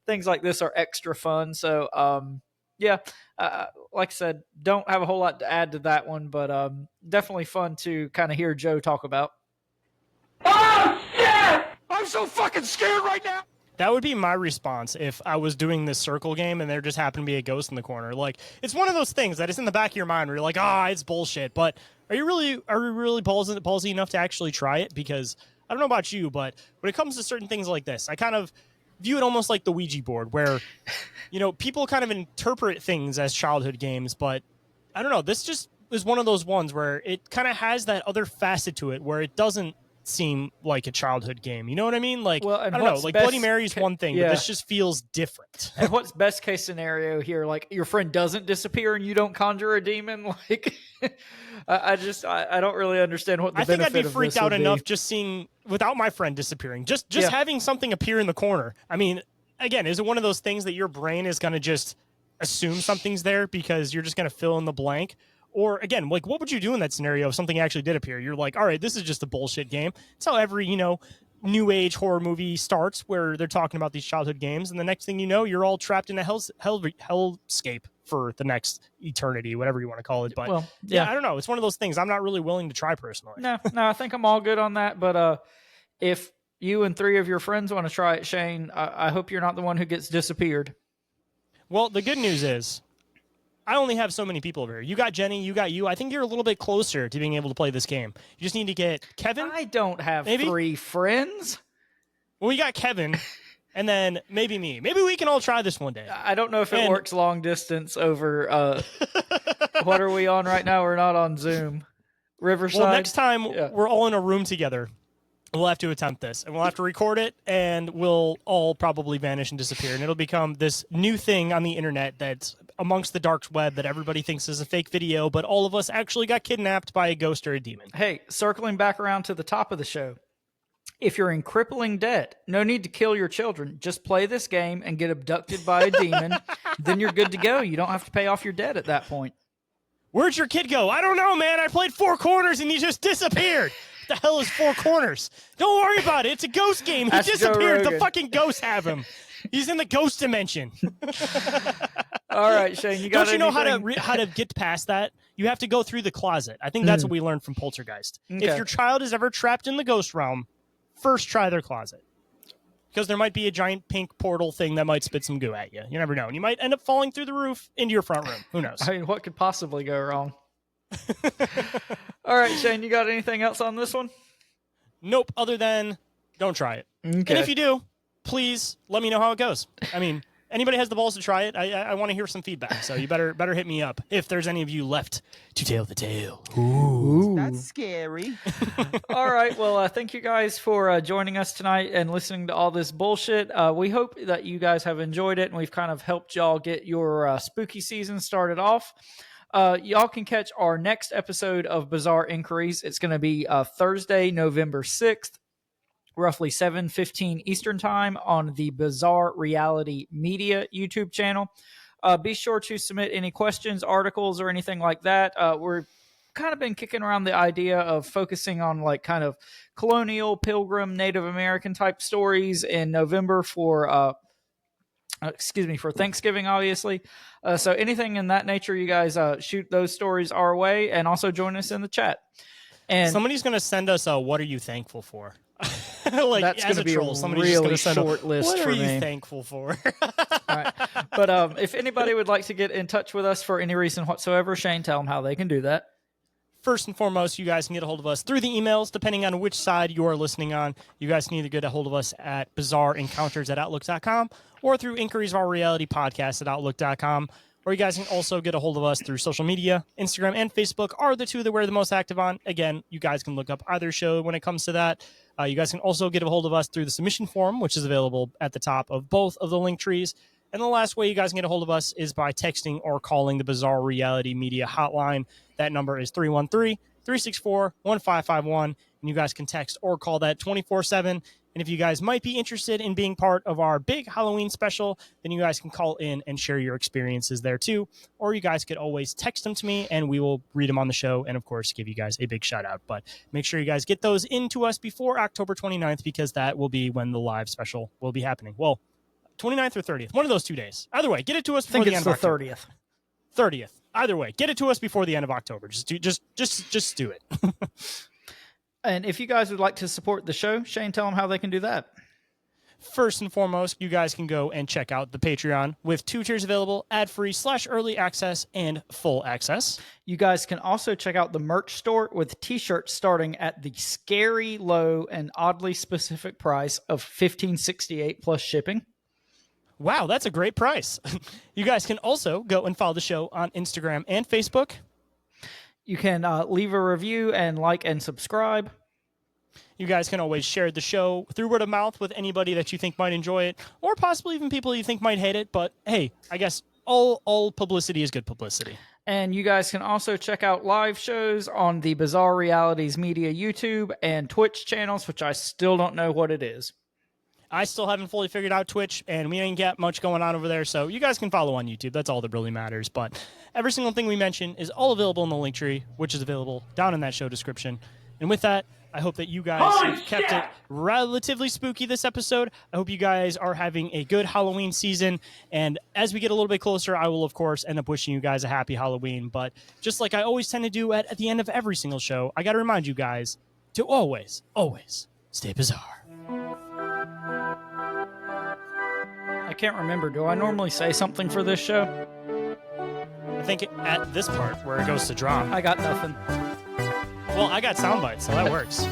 things like this are extra fun. So, like I said, don't have a whole lot to add to that one, but definitely fun to kind of hear Joe talk about.
Oh, shit! I'm so fucking scared right now!
That would be my response if I was doing this circle game and there just happened to be a ghost in the corner. Like, it's one of those things that is in the back of your mind where you're like, it's bullshit. But Are you really ballsy enough to actually try it? Because I don't know about you, but when it comes to certain things like this, I kind of view it almost like the Ouija board, where, you know, people kind of interpret things as childhood games, but I don't know. This just is one of those ones where it kind of has that other facet to it where it doesn't seem like a childhood game. You know what I mean? Like,
Well,
I
and
don't know.
what's
Like
best
Bloody Mary is one thing, but
yeah.
this just feels different.
And what's best case scenario here? Like, your friend doesn't disappear and you don't conjure a demon? Like, I don't really understand what the
I think I'd
benefit
be
of
freaked
this
out
would
enough
be.
just seeing without my friend disappearing. Just
Yeah.
having something appear in the corner. I mean, again, is it one of those things that your brain is going to just assume something's there because you're just going to fill in the blank? Or again, like, what would you do in that scenario if something actually did appear? You're like, all right, this is just a bullshit game. It's how every, you know, new age horror movie starts, where they're talking about these childhood games, and the next thing you know, you're all trapped in a hellscape for the next eternity, whatever you want to call it. But
Well,
yeah, I don't know. It's one of those things I'm not really willing to try personally.
No, I think I'm all good on that. But if you and 3 of your friends want to try it, Shane, I hope you're not the one who gets disappeared.
Well, the good news is I only have so many people over here. You got Jenny, you got you. I think you're a little bit closer to being able to play this game. You just need to get Kevin.
I don't have 3 friends.
Well, you got Kevin, and then maybe me. Maybe we can all try this one day.
I don't know if it works long distance over. What are we on right now? We're not on Zoom. Riverside.
Well, next time we're all in a room together, we'll have to attempt this, and we'll have to record it, and we'll all probably vanish and disappear, and it'll become this new thing on the internet that's amongst the dark web that everybody thinks is a fake video, but all of us actually got kidnapped by a ghost or a demon.
Hey, circling back around to the top of the show. If you're in crippling debt, no need to kill your children. Just play this game and get abducted by a demon. Then you're good to go. You don't have to pay off your debt at that point.
Where'd your kid go? I don't know, man. I played 4 corners and he just disappeared. What the hell is 4 corners? Don't worry about it. It's a ghost game. He
Ask Joe
disappeared. The
Rogan.
fucking ghosts have him. He's in the ghost dimension.
All right, Shane, you got
Don't you know
anything?
how to get past that? You have to go through the closet. I think that's what we learned from Poltergeist.
Okay.
If your child is ever trapped in the ghost realm, first try their closet. Because there might be a giant pink portal thing that might spit some goo at you. You never know. And you might end up falling through the roof into your front room. Who knows?
I mean, what could possibly go wrong? All right, Shane, you got anything else on this one?
Nope, other than don't try it.
Okay.
And if you do, please let me know how it goes. I mean, anybody has the balls to try it, I want to hear some feedback. So you better hit me up if there's any of you left to tell the tale.
Ooh. That's scary.
All right. Well, thank you guys for joining us tonight and listening to all this bullshit. We hope that you guys have enjoyed it and we've kind of helped y'all get your spooky season started off. Y'all can catch our next episode of Bizarre Inquiries. It's going to be Thursday, November 6th, roughly 7:15 Eastern Time on the Bizarre Reality Media YouTube channel. Be sure to submit any questions, articles, or anything like that. We're kind of been kicking around the idea of focusing on like kind of colonial, pilgrim, Native American type stories in November for Thanksgiving, obviously. So anything in that nature, you guys shoot those stories our way and also join us in the chat. And
somebody's going to send us a "What are you thankful for?" Like,
that's going to be
troll,
a
somebody's just
really
gonna send
short list
"What
for
are
me.
you thankful for?"
All right. But if anybody would like to get in touch with us for any reason whatsoever, Shane, tell them how they can do that.
First and foremost, you guys can get a hold of us through the emails, depending on which side you are listening on. You guys can either get a hold of us at bizarreencounters@outlook.com or through Inquiries of Our Reality Podcast at outlook.com. Or you guys can also get a hold of us through social media. Instagram and Facebook are the two that we're the most active on. Again, you guys can look up either show when it comes to that. You guys can also get a hold of us through the submission form, which is available at the top of both of the link trees. And the last way you guys can get a hold of us is by texting or calling the Bizarre Reality Media hotline. That number is 313-364-1551. And you guys can text or call that 24/7. And if you guys might be interested in being part of our big Halloween special, then you guys can call in and share your experiences there too. Or you guys could always text them to me and we will read them on the show and, of course, give you guys a big shout out. But make sure you guys get those into us before October 29th because that will be when the live special will be happening. Well, 29th or 30th, one of those 2 days. Either way, get it to us before the end of October.
30th.
30th. Either way, get it to us before the end of October. Just do it.
And if you guys would like to support the show, Shane, tell them how they can do that.
First and foremost, you guys can go and check out the Patreon with 2 tiers available, ad-free / early access and full access.
You guys can also check out the merch store with t-shirts starting at the scary low and oddly specific price of $15.68 plus shipping.
Wow, that's a great price. You guys can also go and follow the show on Instagram and Facebook.
You can leave a review and like and subscribe.
You guys can always share the show through word of mouth with anybody that you think might enjoy it, or possibly even people you think might hate it. But hey, I guess all publicity is good publicity.
And you guys can also check out live shows on the Bizarre Realities Media YouTube and Twitch channels, which I still don't know what it is.
I still haven't fully figured out Twitch, and we ain't got much going on over there, so you guys can follow on YouTube. That's all that really matters. But every single thing we mention is all available in the link tree, which is available down in that show description. And with that, I hope that you guys have kept it relatively spooky this episode. I hope you guys are having a good Halloween season. And as we get a little bit closer, I will, of course, end up wishing you guys a happy Halloween. But just like I always tend to do at the end of every single show, I got to remind you guys to always, always stay bizarre.
I can't remember. Do I normally say something for this show?
I think at this part where it goes to drop.
I got nothing.
Well, I got sound bites, so that works.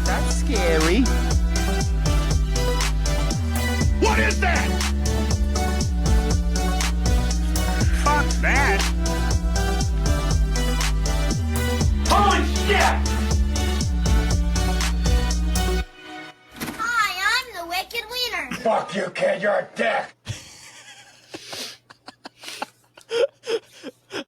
That's scary.
What is that?
Fuck that.
Holy shit!
Hi, I'm the Wicked Wiener.
Fuck you, kid. You're a dick.